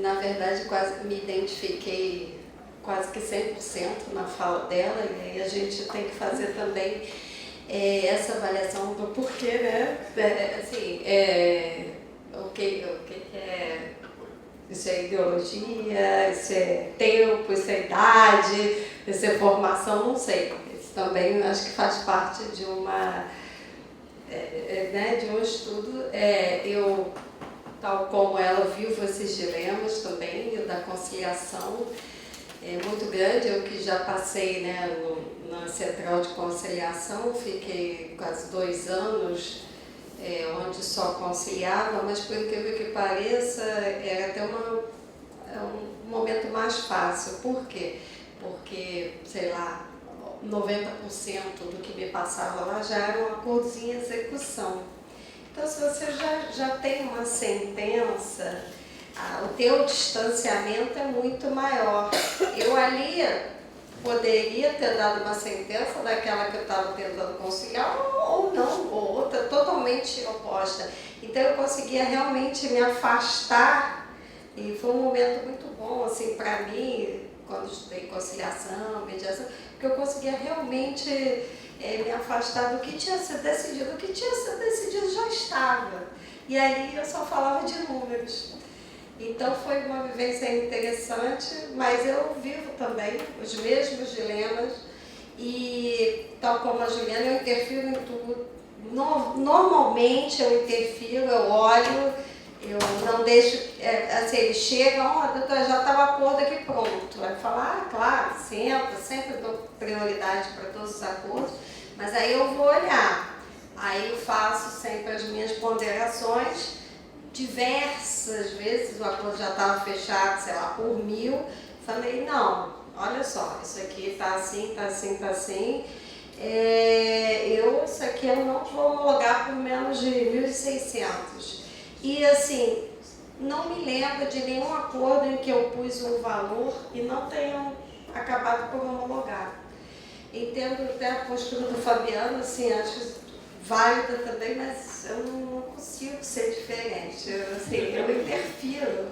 na verdade, quase me identifiquei quase que 100% na fala dela, e aí a gente tem que fazer também essa avaliação do porquê, né? O que é... Isso é ideologia, isso é tempo, isso é idade, isso é formação, não sei. Isso também acho que faz parte de de um estudo. Eu, tal como ela, vivo esses dilemas também, da conciliação. É muito grande, eu que já passei, né, na Central de Conciliação, fiquei quase 2 anos onde só conciliava, mas por incrível que pareça, era até um momento mais fácil. Por quê? Porque, sei lá, 90% do que me passava lá já era um acordo em execução. Então, se você já tem uma sentença, o teu distanciamento é muito maior. Eu ali poderia ter dado uma sentença daquela que eu estava tentando conciliar, ou não, ou outra totalmente oposta. Então eu conseguia realmente me afastar, e foi um momento muito bom assim, para mim, quando eu estudei conciliação, mediação, porque eu conseguia realmente me afastar do que tinha sido decidido. O que tinha sido decidido já estava, e aí eu só falava de números. Então foi uma vivência interessante, mas eu vivo também os mesmos dilemas e, tal como a Juliana, eu interfiro em tudo. Normalmente eu interfiro, eu olho, eu não deixo, assim, eles chegam, doutora, já está o acordo aqui pronto. Aí fala, claro, sempre dou prioridade para todos os acordos, mas aí eu vou olhar, aí eu faço sempre as minhas ponderações. Diversas vezes o acordo já estava fechado, sei lá, por 1000. Falei, não, olha só, isso aqui está assim, está assim, está assim. Isso aqui eu não vou homologar por menos de 1.600. E assim, não me lembro de nenhum acordo em que eu pus um valor e não tenham acabado por homologar. Entendo até a postura do Fabiano, assim, acho válida também, mas eu não consigo ser diferente. Eu interfiro,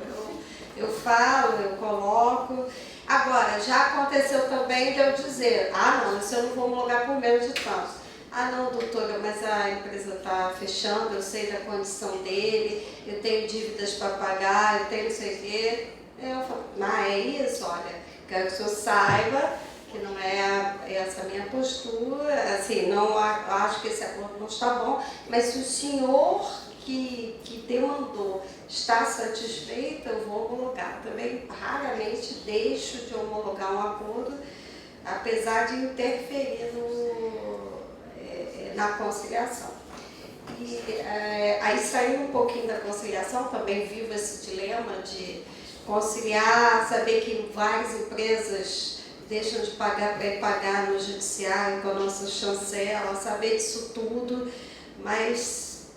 eu falo, eu coloco. Agora, já aconteceu também de eu dizer, não, isso eu não vou homologar por menos de tanto. Não, doutora, mas a empresa está fechando, eu sei da condição dele, eu tenho dívidas para pagar, eu tenho não sei o quê. Eu falo, é isso, olha, quero que o senhor saiba que não é essa a minha postura, assim, não acho que esse acordo não está bom, mas se o senhor que demandou está satisfeito, eu vou homologar. Também raramente deixo de homologar um acordo, apesar de interferir na conciliação. E aí, saindo um pouquinho da conciliação, também vivo esse dilema de conciliar, saber que várias empresas deixam de pagar para ir pagar no judiciário com a nossa chancela, saber disso tudo, mas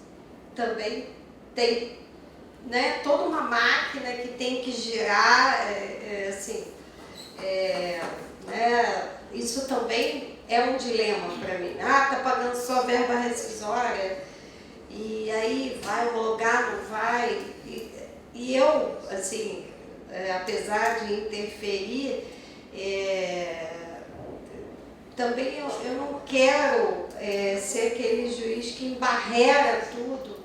também tem, né, toda uma máquina que tem que girar, isso também é um dilema para mim. Está pagando só verba rescisória, e aí vai homologar, não vai, e eu, assim, apesar de interferir, também eu não quero ser aquele juiz que embarrera tudo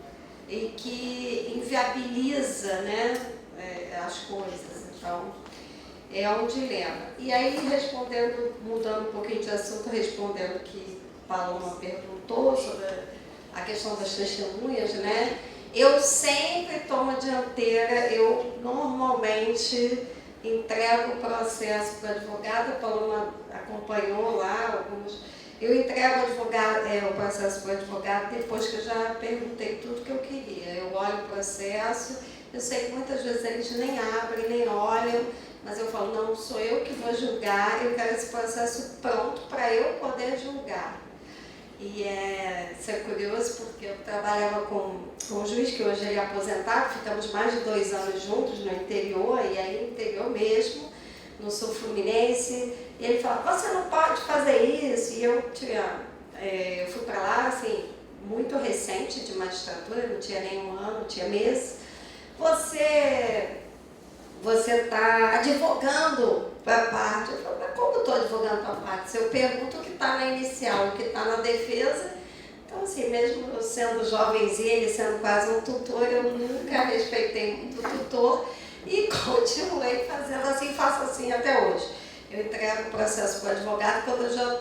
e que inviabiliza, né, as coisas. Então, é um dilema. E aí, respondendo, mudando um pouquinho de assunto, respondendo o que Paloma perguntou sobre a questão das testemunhas, né, eu sempre tomo a dianteira, eu normalmente entrego o processo para o advogado, a Paloma acompanhou lá alguns. Eu entrego o processo para o advogado depois que eu já perguntei tudo que eu queria. Eu olho o processo, eu sei que muitas vezes eles nem abrem, nem olham, mas eu falo, não, sou eu que vou julgar, eu quero esse processo pronto para eu poder julgar. E isso é curioso porque eu trabalhava com um juiz que hoje ele é aposentado, ficamos mais de 2 anos juntos no interior, e aí no interior mesmo, no sul fluminense, e ele falava, você não pode fazer isso, e eu fui para lá, assim, muito recente de magistratura, não tinha nem 1 ano, não tinha mês, você está advogando para a parte. Eu falo, mas como eu estou advogando para a parte? Se eu pergunto o que está na inicial, o que está na defesa, então assim, mesmo eu sendo jovenzinha, ele sendo quase um tutor, eu nunca respeitei muito o tutor e continuei fazendo assim, faço assim até hoje. Eu entrego o processo para o advogado quando eu já,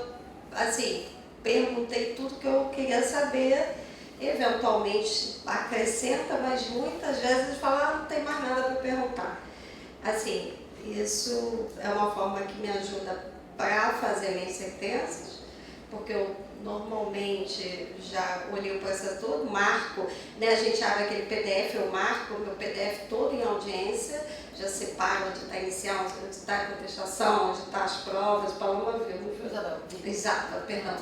assim, perguntei tudo que eu queria saber, eventualmente acrescenta, mas muitas vezes fala, não tem mais nada para perguntar. Assim, isso é uma forma que me ajuda para fazer minhas sentenças, porque eu normalmente já olhei o processo todo, marco, né, a gente abre aquele PDF, eu marco o meu PDF todo em audiência, já separa onde está inicial, onde está a contestação, onde está as provas. Paloma viu, não foi? Isabel. Exato, perdão.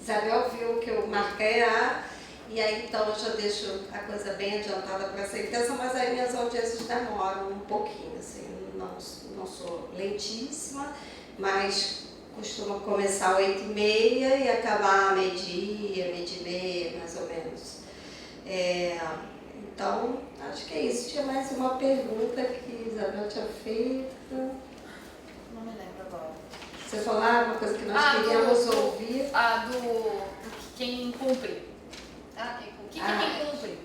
Isabel viu que eu marquei e aí então eu já deixo a coisa bem adiantada para ser intensa, mas aí minhas audiências demoram um pouquinho, assim, não sou lentíssima, mas costumo começar às 8h30 e acabar a meio-dia, meio-dia e meia, mais ou menos. Então, acho que é isso. Tinha mais uma pergunta que Isabel tinha feito. Não me lembro agora. Você falou uma coisa que nós queríamos ouvir. Do quem cumpre. Quem cumpre?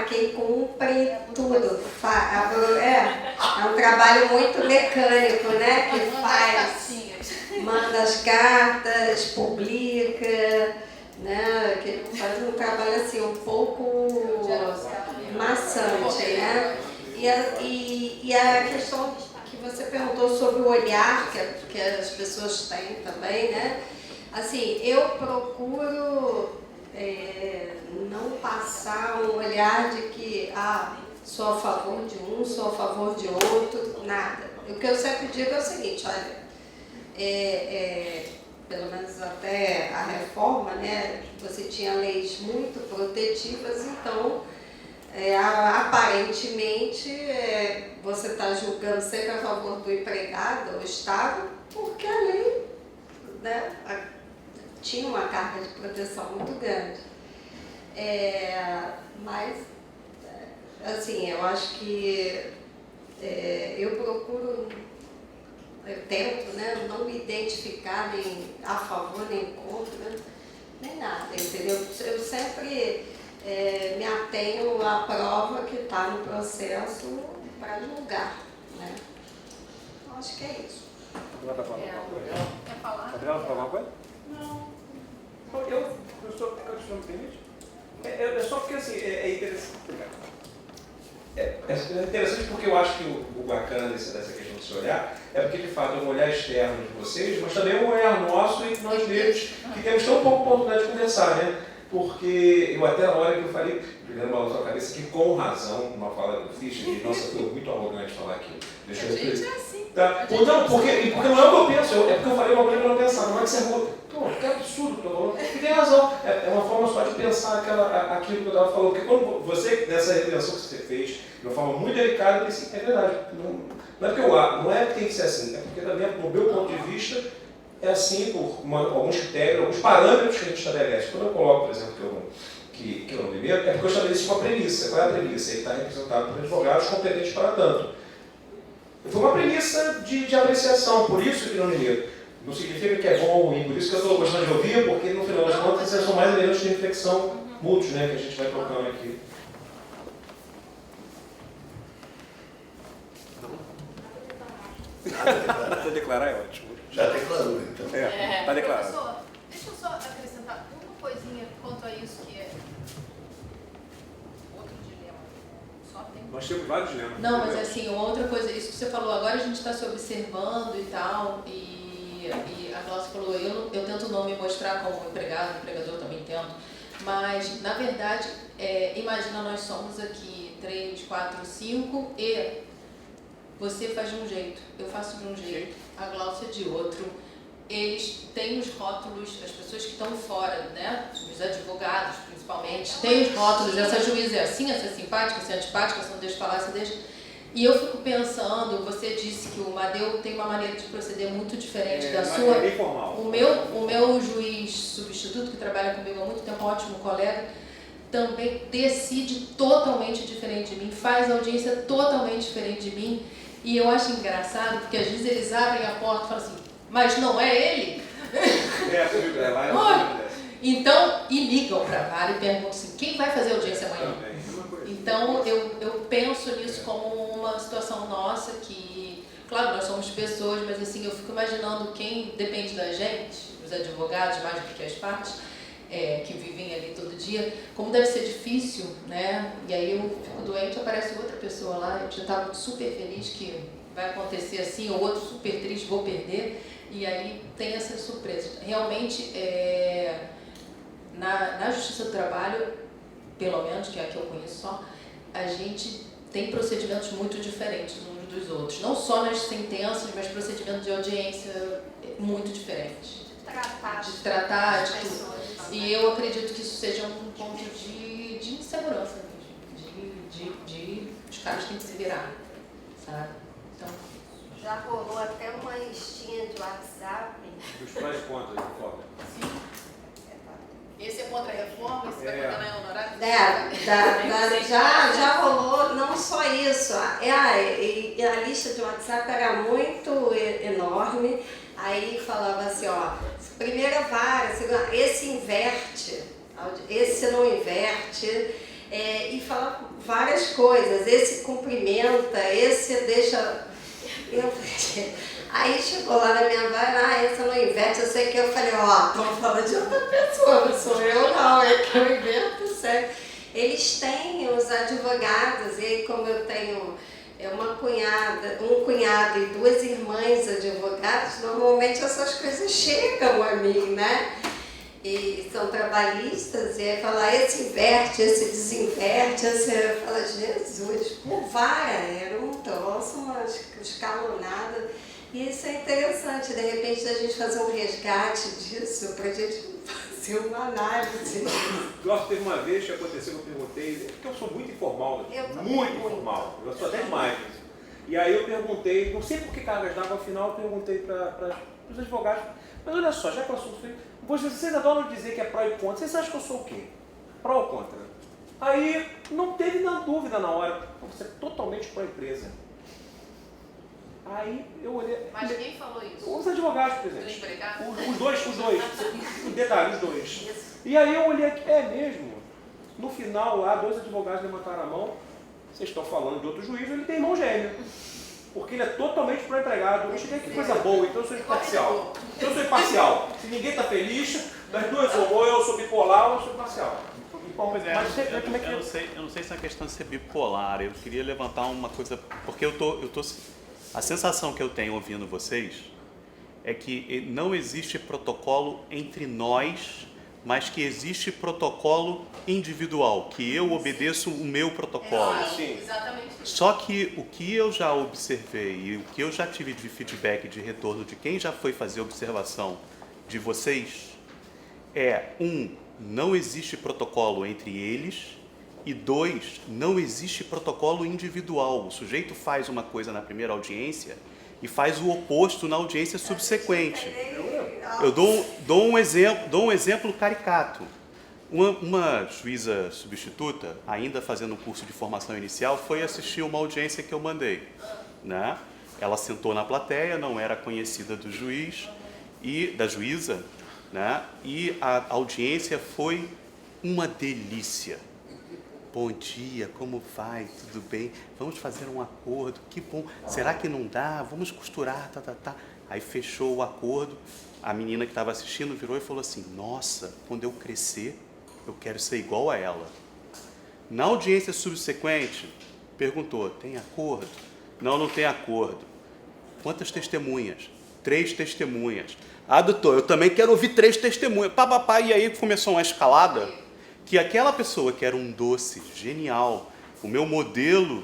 Quem cumpre tudo. É um trabalho muito mecânico, né? Que faz, manda as cartas, publica, né? Que faz um trabalho assim um pouco maçante, né? E a questão que você perguntou sobre o olhar que as pessoas têm também, né? Assim, eu procuro não passar um olhar de que sou a favor de um, sou a favor de outro, nada. O que eu sempre digo é o seguinte, olha, pelo menos até a reforma, né, você tinha leis muito protetivas, então aparentemente você está julgando sempre a favor do empregado, do Estado, porque a lei, né, tinha uma carga de proteção muito grande. Mas, assim, eu acho que eu procuro, eu tento, né, não me identificar nem a favor nem contra, nem nada, entendeu? Eu sempre me atenho à prova que está no processo para julgar, né? Eu acho que é isso. Quer falar? Adriana, falar alguma coisa? Não. Eu só me permite? É só porque assim, é interessante. É interessante porque eu acho que o bacana dessa questão de se olhar é porque de fato é um olhar externo de vocês, mas também é um olhar nosso e nós mesmos que temos tão pouca oportunidade de conversar, né? Porque eu até na hora que eu falei, Juliana balou sua cabeça, que com razão, uma fala que eu fiz, e nossa, foi muito arrogante falar aquilo. Deixa eu gente é assim. Tá? Não, porque não é o que eu penso, é porque eu falei uma coisa que eu não pensava, não é que você errou. Pô, que absurdo que eu falou. E tem razão, é uma forma só de pensar aquilo que eu estava falando. Porque quando você, nessa repreensão que você fez, de uma forma muito delicada, eu disse, é verdade. Não é porque não é que tem que ser assim, é porque, no meu ponto de vista, é assim por alguns critérios, alguns parâmetros que a gente estabelece. Quando eu coloco, por exemplo, que eu não me meto, é porque eu estabeleci uma premissa. Qual é a premissa? Ele está representado por advogados competentes para tanto. Foi uma premissa de apreciação, por isso que não me meto. Não significa que é bom ou ruim, por isso que eu estou gostando de ouvir, porque no final das contas são mais elementos de reflexão mútuos, né, que a gente vai trocando aqui. Para declarar é ótimo. Já declarou, então. Está declarado. Professor, deixa eu só acrescentar uma coisinha quanto a isso que é outro dilema. Só tem. Nós temos vários dilemas. Não, mas assim, uma outra coisa, isso que você falou, agora a gente está se observando e tal, e a Glaucia falou, eu tento não me mostrar como empregado, empregador também tento, mas na verdade, imagina, nós somos aqui 3, 4, 5 e você faz de um jeito, eu faço de um jeito, a Glaucia de outro. Eles têm os rótulos, as pessoas que estão fora, né? Os advogados, principalmente, têm os rótulos, essa juíza é assim, essa é simpática, essa é antipática, essa não deixa falar, essa deixa... E eu fico pensando, você disse que o Madeu tem uma maneira de proceder muito diferente da sua. É bem formal. O meu juiz substituto, que trabalha comigo há muito tempo, um ótimo colega, também decide totalmente diferente de mim, faz audiência totalmente diferente de mim. E eu acho engraçado, porque às vezes eles abrem a porta e falam assim, mas não é ele? Então, e ligam para a vara e perguntam assim, quem vai fazer audiência amanhã? Então, eu penso nisso como uma situação nossa que, claro, nós somos pessoas, mas assim, eu fico imaginando quem depende da gente, os advogados, mais do que as partes, que vivem ali todo dia, como deve ser difícil, né? E aí eu fico doente, aparece outra pessoa lá, eu já estava super feliz que vai acontecer assim, ou outro super triste, vou perder, e aí tem essa surpresa. Realmente, na Justiça do Trabalho, pelo menos, que é a que eu conheço só, a gente têm procedimentos muito diferentes uns dos outros. Não só nas sentenças, mas procedimentos de audiência muito diferentes. De tratar, de tudo. E eu acredito que isso seja um ponto de insegurança mesmo. De os caras têm que se virar, sabe? Então, já rolou até uma listinha de WhatsApp. Os prós e contras de foto. sim. Esse é contra a reforma, esse vai condenar honorário? Já rolou, não só isso. A lista de WhatsApp era muito enorme. Aí falava assim, ó, primeira vara, segunda, esse inverte, esse não inverte, e falava várias coisas, esse cumprimenta, esse deixa... Aí chegou lá na minha vara, esse não inverte, eu sei que eu falei, ó, estão falando de outra pessoa, não sou eu não, é que eu invento, sério. Eles têm os advogados, e aí como eu tenho... um cunhado e 2 irmãs advogadas, normalmente essas coisas chegam a mim, né? E são trabalhistas, e aí fala, esse inverte, esse desinverte, esse... Fala, Jesus, por vara, era um troço, uma escalonada. E isso é interessante, de repente, a gente fazer um resgate disso, pra gente fazer uma análise. Nossa, teve uma vez que aconteceu, eu perguntei, porque eu sou muito informal, muito informal, eu sou até demais. E aí eu perguntei, não sei por que cargas d'água, afinal eu perguntei para os advogados, mas olha só, já que o assunto foi, vocês adoram dizer que é pró e contra, vocês acham que eu sou o quê? Pró ou contra? Aí não teve dúvida na hora, você é totalmente pró-empresa. Aí eu olhei... Mas quem falou isso? Os advogados presentes. Os empregados? Os dois. Detalhe, os dois. E aí eu olhei aqui, é mesmo? No final lá, 2 advogados levantaram a mão. Vocês estão falando de outro juiz, ele tem irmão gêmeo. Porque ele é totalmente pró-empregado. Eu cheguei, que coisa boa, então eu sou imparcial. Se ninguém está feliz, das duas ou eu sou bipolar ou eu sou imparcial. Pois é, eu não sei se é uma questão de ser bipolar. Eu queria levantar uma coisa, porque eu tô a sensação que eu tenho ouvindo vocês é que não existe protocolo entre nós, mas que existe protocolo individual, que eu obedeço o meu protocolo. Sim. Exatamente isso. Só que o que eu já observei e o que eu já tive de feedback, de retorno de quem já foi fazer observação de vocês é, não existe protocolo entre eles, e 2, não existe protocolo individual. O sujeito faz uma coisa na primeira audiência e faz o oposto na audiência subsequente. Eu dou um exemplo caricato. Uma juíza substituta, ainda fazendo um curso de formação inicial, foi assistir uma audiência que eu mandei, né? Ela sentou na plateia, não era conhecida do juiz e da juíza, né? E a audiência foi uma delícia. Bom dia, como vai? Tudo bem? Vamos fazer um acordo, que bom. Será que não dá? Vamos costurar, tá. Aí fechou o acordo, a menina que estava assistindo virou e falou assim, nossa, quando eu crescer, eu quero ser igual a ela. Na audiência subsequente, perguntou, tem acordo? Não tem acordo. Quantas testemunhas? 3 testemunhas. Ah, doutor, eu também quero ouvir 3 testemunhas. E aí começou uma escalada que aquela pessoa que era um doce genial, o meu modelo,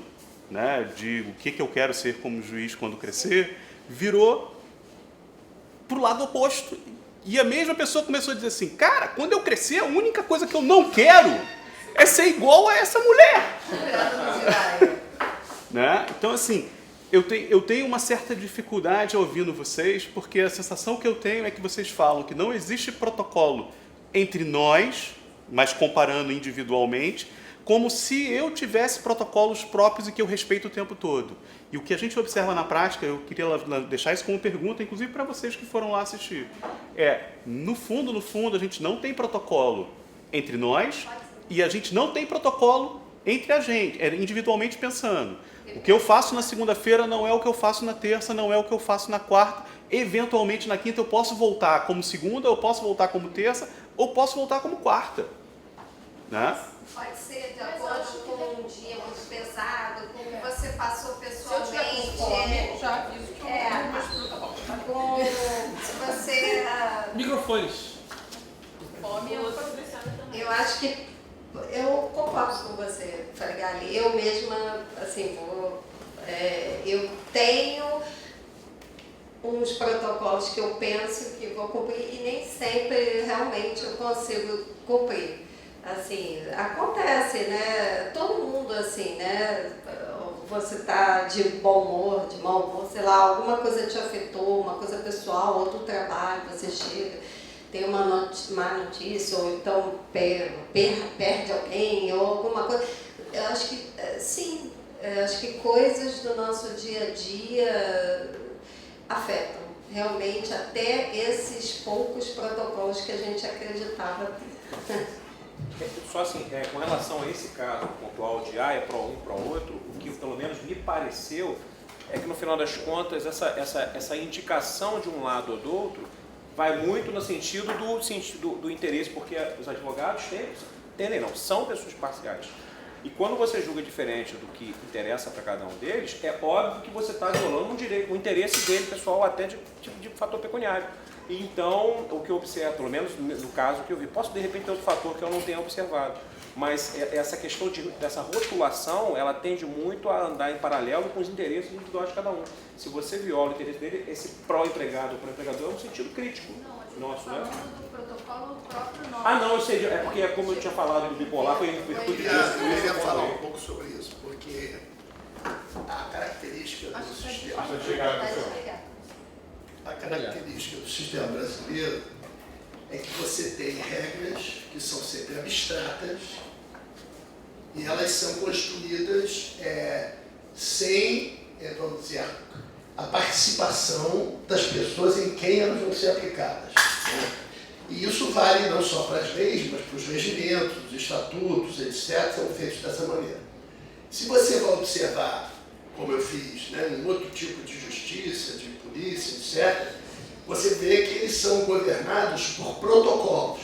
né, de o que eu quero ser como juiz quando crescer, virou para o lado oposto. E a mesma pessoa começou a dizer assim, cara, quando eu crescer, a única coisa que eu não quero é ser igual a essa mulher. Né? Então, assim, eu tenho uma certa dificuldade ouvindo vocês, porque a sensação que eu tenho é que vocês falam que não existe protocolo entre nós, mas comparando individualmente, como se eu tivesse protocolos próprios e que eu respeito o tempo todo. E o que a gente observa na prática, eu queria deixar isso como pergunta, inclusive para vocês que foram lá assistir, no fundo, a gente não tem protocolo entre nós e a gente não tem protocolo entre a gente, individualmente pensando. O que eu faço na segunda-feira não é o que eu faço na terça, não é o que eu faço na quarta. Eventualmente, na quinta, eu posso voltar como segunda, eu posso voltar como terça, ou posso voltar como quarta. Né? Pode ser de acordo com um dia muito pesado, com o que você passou pessoalmente. Se eu tiver com fome, já aviso que eu vou com se você... Microfones. Fome, eu acho que eu concordo com você, Farigali. Eu mesma, assim, eu tenho uns protocolos que eu penso que vou cumprir e nem sempre realmente eu consigo cumprir. Assim, acontece, né? Todo mundo, assim, né? Você tá de bom humor, de mau humor, sei lá, alguma coisa te afetou, uma coisa pessoal, outro trabalho, você chega, tem uma má notícia, ou então perde alguém, ou alguma coisa. Eu acho que, sim, eu acho que coisas do nosso dia a dia afetam, realmente, até esses poucos protocolos que a gente acreditava ter. Só assim, com relação a esse caso pontual de é para um, para o outro, o que pelo menos me pareceu é que no final das contas essa indicação de um lado ou do outro vai muito no sentido do interesse, porque os advogados são pessoas parciais. E quando você julga diferente do que interessa para cada um deles, é óbvio que você está violando um interesse dele pessoal, até de fator pecuniário. Então, o que eu observo, pelo menos no caso que eu vi, posso de repente ter outro fator que eu não tenha observado, mas essa questão dessa rotulação, ela tende muito a andar em paralelo com os interesses individuais de cada um. Se você viola o interesse dele, esse pró-empregado ou pró-empregador é um sentido crítico nosso, né? Do protocolo próprio nosso. Ah, não, eu sei, é porque como eu tinha falado do bipolar, foi em virtude disso. Eu queria falar um pouco sobre isso, porque a característica do sistema... A característica do sistema brasileiro é que você tem regras que são sempre abstratas e elas são construídas sem, vamos dizer, a participação das pessoas em quem elas vão ser aplicadas. E isso vale não só para as leis, mas para os regimentos, os estatutos, etc., são feitos dessa maneira. Se você vai observar, como eu fiz, um outro tipo de justiça, de polícia, etc., você vê que eles são governados por protocolos.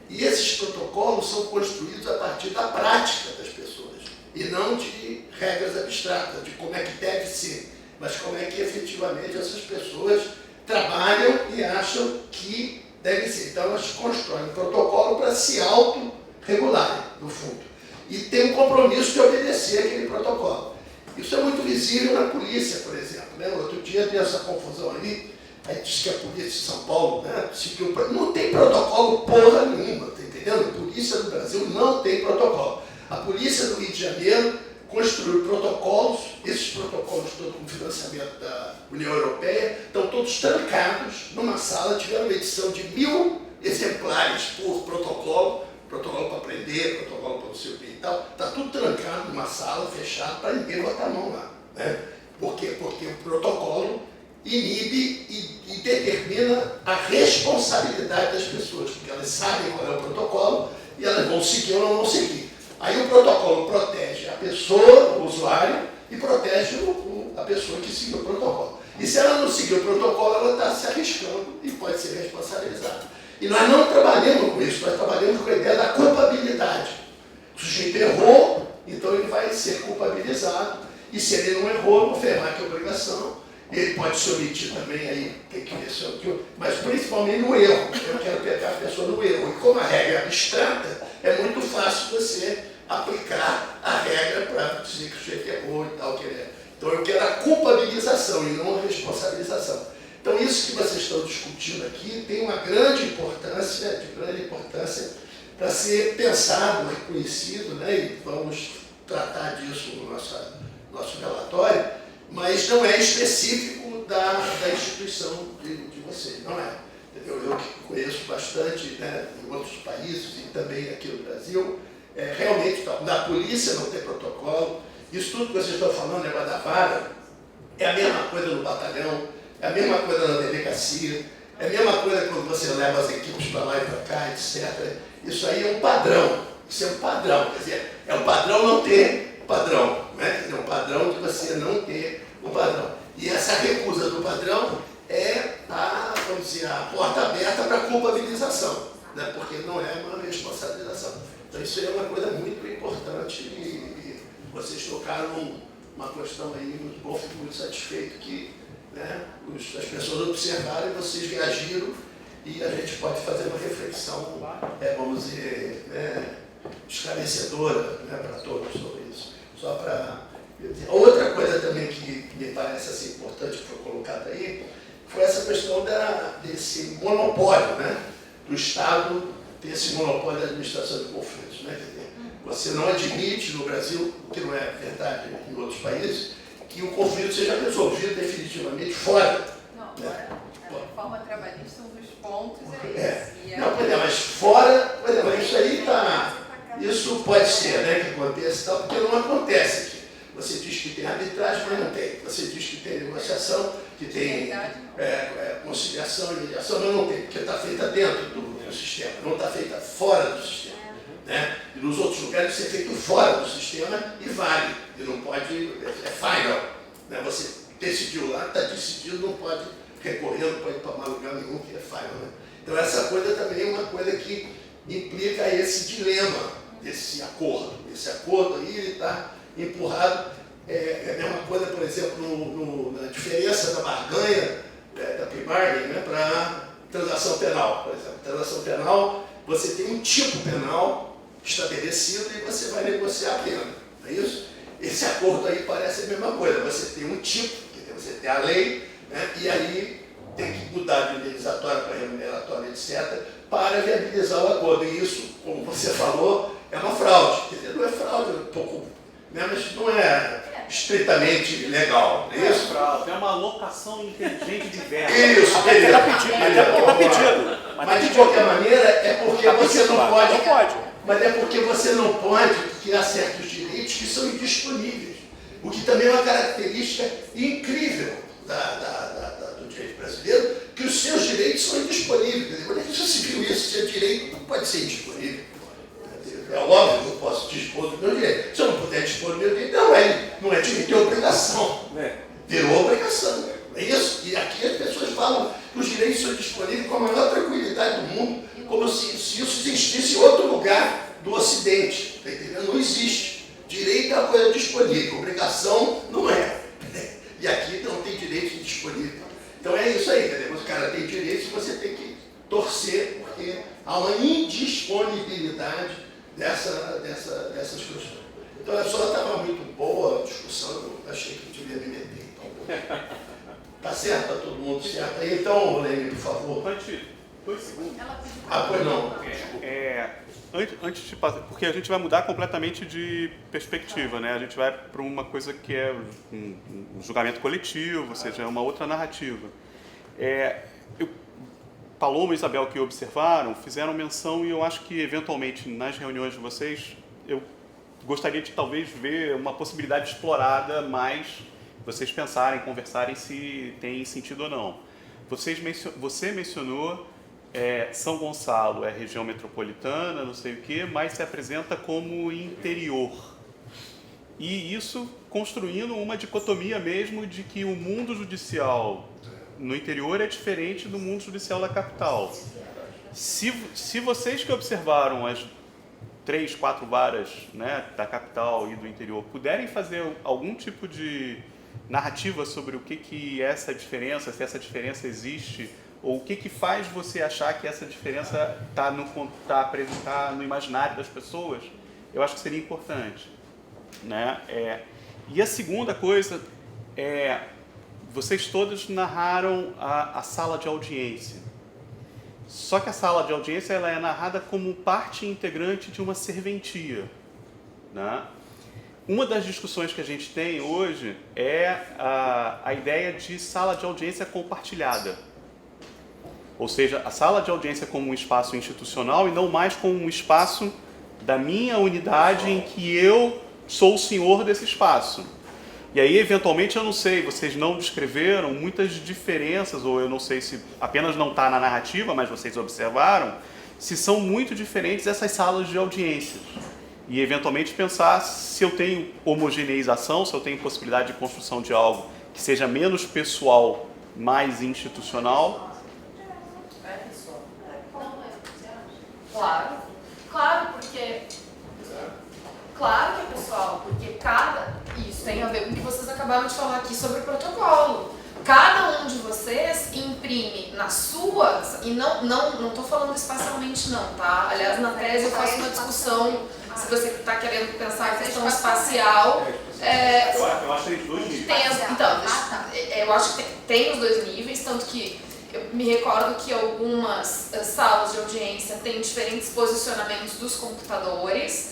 E esses protocolos são construídos a partir da prática das pessoas, e não de regras abstratas, de como é que deve ser, mas como é que efetivamente essas pessoas trabalham e acham que deve ser. Então elas constroem um protocolo para se autorregularem, no fundo, e tem um compromisso de obedecer aquele protocolo. Isso é muito visível na polícia, por exemplo. Outro dia tem essa confusão ali, aí diz que a polícia de São Paulo seguiu... Não tem protocolo porra nenhuma, tá entendendo? A polícia do Brasil não tem protocolo. A polícia do Rio de Janeiro construiu protocolos, esses protocolos todos com financiamento da União Europeia, estão todos trancados numa sala, tiveram uma edição de 1000 exemplares por protocolo para prender, protocolo para não sei o que e tal, está tudo trancado numa sala, fechado, para ninguém botar a mão lá. Por quê? Porque o protocolo inibe e determina a responsabilidade das pessoas, porque elas sabem qual é o protocolo e elas vão seguir ou não vão seguir. Aí o protocolo protege a pessoa, o usuário, e protege a pessoa que seguiu o protocolo. E se ela não seguir o protocolo, ela está se arriscando e pode ser responsabilizada. E nós não trabalhamos com isso, nós trabalhamos com a ideia da culpabilidade. O sujeito errou, então ele vai ser culpabilizado, e se ele não errou, não fez mais que obrigação, ele pode se omitir também, aí tem que ver se eu, mas principalmente no erro. Eu quero pegar a pessoa no erro. E como a regra é abstrata, é muito fácil você aplicar a regra para dizer que o sujeito errou e tal. Então eu quero a culpabilização e não a responsabilização. Então isso que vocês estão discutindo aqui tem uma grande importância, para ser pensado, reconhecido, e vamos tratar disso no nosso relatório, mas não é específico da instituição de vocês, não é. Eu que conheço bastante em outros países e também aqui no Brasil, realmente, na polícia não tem protocolo, isso tudo que vocês estão falando, negócio da vara, é a mesma coisa no batalhão, é a mesma coisa na delegacia, é a mesma coisa quando você leva as equipes para lá e para cá, etc. Isso aí é um padrão, isso é um padrão, quer dizer, é um padrão não ter padrão, é um padrão de você não ter um padrão. E essa recusa do padrão é vamos dizer, a porta aberta para a culpabilização, porque não é uma responsabilização. Então isso é uma coisa muito importante e vocês tocaram uma questão aí muito bom, fico muito satisfeito que as pessoas observaram e vocês reagiram e a gente pode fazer uma reflexão, vamos dizer, esclarecedora, né, para todos sobre isso. Só para... Outra coisa também que me parece assim, importante, que foi colocada aí, foi essa questão desse monopólio, né, do Estado ter esse monopólio da administração de conflitos. Né? Quer dizer, você não admite no Brasil, que não é verdade em outros países, que o conflito seja resolvido definitivamente fora. Não, agora a reforma trabalhista, um dos pontos esse. Não, pois é, mas fora, pois é, mas isso aí tá. Isso pode ser, né, que aconteça e tal, porque não acontece aqui. Você diz que tem arbitragem, mas não tem. Você diz que tem negociação, que tem conciliação e mediação, mas não tem, porque está feita dentro do sistema, não está feita fora do sistema. Né? E nos outros lugares isso é feito fora do sistema e vale. E não pode, é final. Né? Você decidiu lá, está decidido, não pode recorrer, não pode ir para mais lugar nenhum, que é final. Né? Então essa coisa também é uma coisa que implica esse dilema desse acordo. Esse acordo aí ele está empurrado. É a mesma coisa, por exemplo, na diferença da barganha, da pre-bargain, né, para transação penal. Por exemplo, transação penal, você tem um tipo penal estabelecido e você vai negociar a pena. Não é isso? Esse acordo aí parece a mesma coisa. Você tem um tipo, você tem a lei, né, e aí tem que mudar de indenizatório para remuneratório, etc., para viabilizar o acordo. E isso, como você falou, é uma fraude. Quer dizer, não é fraude, um pouco, né, mas não é estritamente legal, não é isso? É uma alocação inteligente de verba. Isso, até está pedido. Mas de qualquer maneira é porque você não pode. Mas é porque você não pode, porque há certos direitos que são indisponíveis. O que também é uma característica incrível do direito brasileiro, que os seus direitos são indisponíveis. Quando é que você viu isso? Seu direito não pode ser indisponível. É óbvio que eu posso dispor do meu direito. Se eu não puder dispor do meu direito, não é direito, é obrigação. Virou obrigação. É isso? E aqui as pessoas falam que os direitos são disponíveis com a maior tranquilidade do mundo, como se isso existisse em outro lugar do Ocidente. Tá entendendo? Não existe. Direito é uma coisa disponível, obrigação não é. E aqui não tem direito indisponível. Então é isso aí, entendeu? O cara tem direitos e você tem que torcer, porque há uma indisponibilidade dessas questões. Então a pessoa estava muito boa a discussão, eu achei que devia me meter. Então, tá certo? Está todo mundo certo aí? Então, Lene, por favor. Antes, 2 segundos. Pois não. Antes de passar, porque a gente vai mudar completamente de perspectiva, né? A gente vai para uma coisa que é um julgamento coletivo, ou seja, é uma outra narrativa. Paloma e Isabel, que observaram, fizeram menção, e eu acho que, eventualmente, nas reuniões de vocês, eu gostaria de, talvez, ver uma possibilidade explorada mais, vocês pensarem, conversarem se tem sentido ou não. Você mencionou São Gonçalo é região metropolitana, não sei o quê, mas se apresenta como interior. E isso construindo uma dicotomia mesmo de que o mundo judicial no interior é diferente do mundo judicial da capital. Se vocês que observaram as 3, 4 varas, né, da capital e do interior puderem fazer algum tipo de narrativa sobre o que é essa diferença, se essa diferença existe, ou o que faz você achar que essa diferença está no imaginário das pessoas, eu acho que seria importante. Né? E a segunda coisa vocês todos narraram a sala de audiência. Só que a sala de audiência ela é narrada como parte integrante de uma serventia. Né? Uma das discussões que a gente tem hoje é a ideia de sala de audiência compartilhada. Ou seja, a sala de audiência como um espaço institucional e não mais como um espaço da minha unidade em que eu sou o senhor desse espaço. E aí, eventualmente, eu não sei, vocês não descreveram muitas diferenças, ou eu não sei se apenas não está na narrativa, mas vocês observaram, se são muito diferentes essas salas de audiências. E, eventualmente, pensar se eu tenho homogeneização, se eu tenho possibilidade de construção de algo que seja menos pessoal, mais institucional. Claro, porque... Claro que é pessoal, porque isso tem a ver com o que vocês acabaram de falar aqui sobre o protocolo. cada um de vocês imprime nas suas, e não tô falando espacialmente não, tá? Aliás, na tese eu faço uma discussão, se você está querendo pensar a questão espacial. Eu acho que tem os dois níveis. Eu acho que tem os dois níveis, tanto que eu me recordo que algumas salas de audiência têm diferentes posicionamentos dos computadores.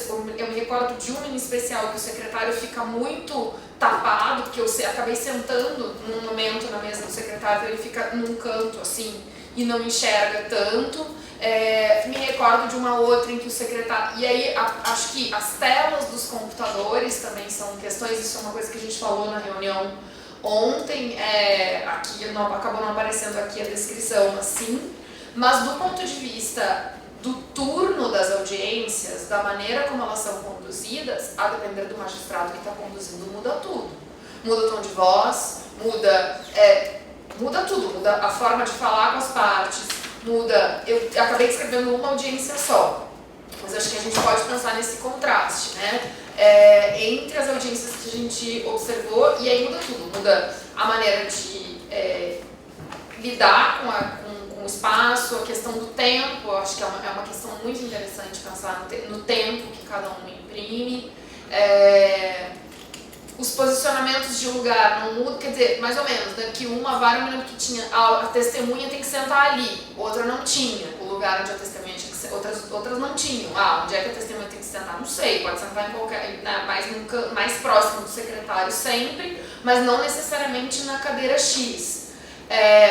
Eu me recordo de uma em especial que o secretário fica muito tapado, porque eu acabei sentando num momento na mesa do secretário, ele fica num canto assim e não enxerga tanto. Me recordo de uma outra em que o secretário... E aí, acho que as telas dos computadores também são questões, isso é uma coisa que a gente falou na reunião ontem, aqui acabou não aparecendo aqui a descrição assim, mas do ponto de vista do turno das audiências, da maneira como elas são conduzidas, a depender do magistrado que está conduzindo, muda tudo. Muda o tom de voz, muda tudo, muda a forma de falar com as partes, muda... Eu acabei escrevendo uma audiência só, mas acho que a gente pode pensar nesse contraste, né? Entre as audiências que a gente observou, e aí muda tudo, muda a maneira de lidar com o espaço, a questão do tempo, eu acho que é uma questão muito interessante pensar no tempo que cada um imprime, os posicionamentos de lugar não mudam, quer dizer, mais ou menos, né, que uma vara, eu me lembro que tinha, a testemunha tem que sentar ali, outra não tinha, o lugar onde a testemunha tinha que sentar, outras não tinham, onde é que a testemunha tem que sentar, não sei, pode sentar em qualquer, mais próximo do secretário sempre, mas não necessariamente na cadeira X,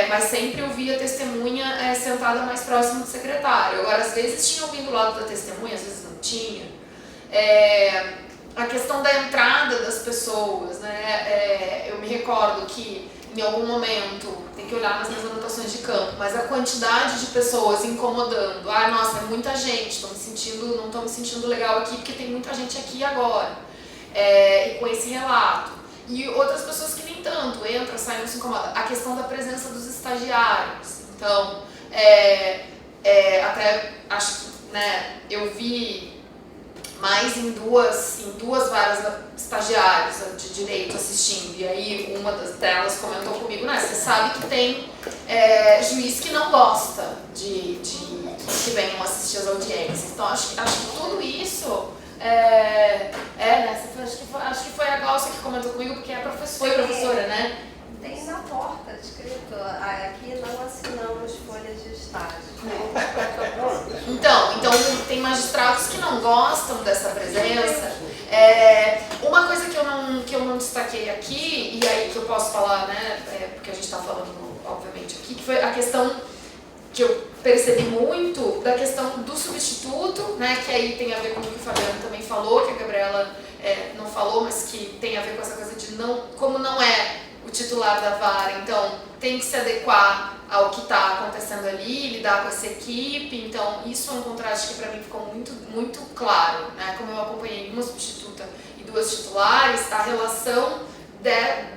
mas sempre eu via a testemunha sentada mais próximo do secretário. Agora, às vezes tinha alguém do lado da testemunha, às vezes não tinha. A questão da entrada das pessoas, né? Eu me recordo que em algum momento, tem que olhar nas minhas anotações de campo, mas a quantidade de pessoas incomodando, nossa, é muita gente, não estou me sentindo legal aqui porque tem muita gente aqui agora, e com esse relato. E outras pessoas que nem tanto, entra, sai, não se incomoda. A questão da presença dos estagiários, então, até acho que, né, eu vi mais em duas varas estagiários de direito assistindo, e aí uma delas comentou comigo, né, você sabe que tem juiz que não gosta de que venham assistir as audiências, então acho que tudo isso né, acho que foi a Glaucia que comentou comigo, porque é professora, foi professora, né? Tem na porta escrito, aqui não assinamos folhas de estágio. Então tem magistrados que não gostam dessa presença. Uma coisa que eu não destaquei aqui, e aí que eu posso falar, né, porque a gente está falando, obviamente, aqui, que foi a questão que eu percebi muito da questão do substituto, né, que aí tem a ver com o que o Fabiano também falou, que a Gabriela não falou, mas que tem a ver com essa coisa de como não é o titular da vara, então tem que se adequar ao que está acontecendo ali, lidar com essa equipe, então isso é um contraste que para mim ficou muito, muito claro, né? Como eu acompanhei uma substituta e duas titulares, a relação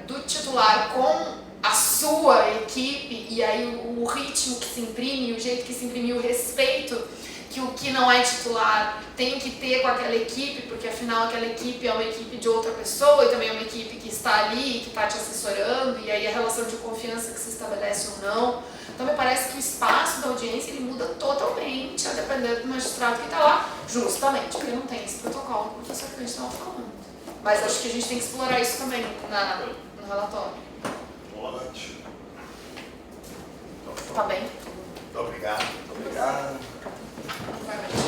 do titular com a sua equipe, e aí o ritmo que se imprime, o jeito que se imprime, o respeito que o que não é titular tem que ter com aquela equipe, porque afinal aquela equipe é uma equipe de outra pessoa e também é uma equipe que está ali, que está te assessorando, e aí a relação de confiança que se estabelece ou não. Então me parece que o espaço da audiência ele muda totalmente, a depender do magistrado que está lá, justamente porque não tem esse protocolo que o professor que a gente estava falando. Mas acho que a gente tem que explorar isso também no relatório. Ótimo. Tá bem? Muito obrigado. Obrigado.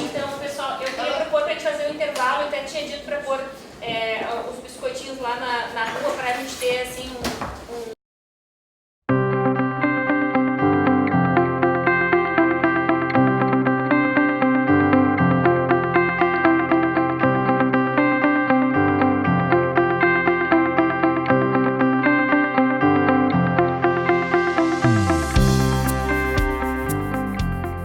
Então, pessoal, eu queria propor para a gente fazer um intervalo, até tinha dito para pôr os biscoitinhos lá na rua para a gente ter assim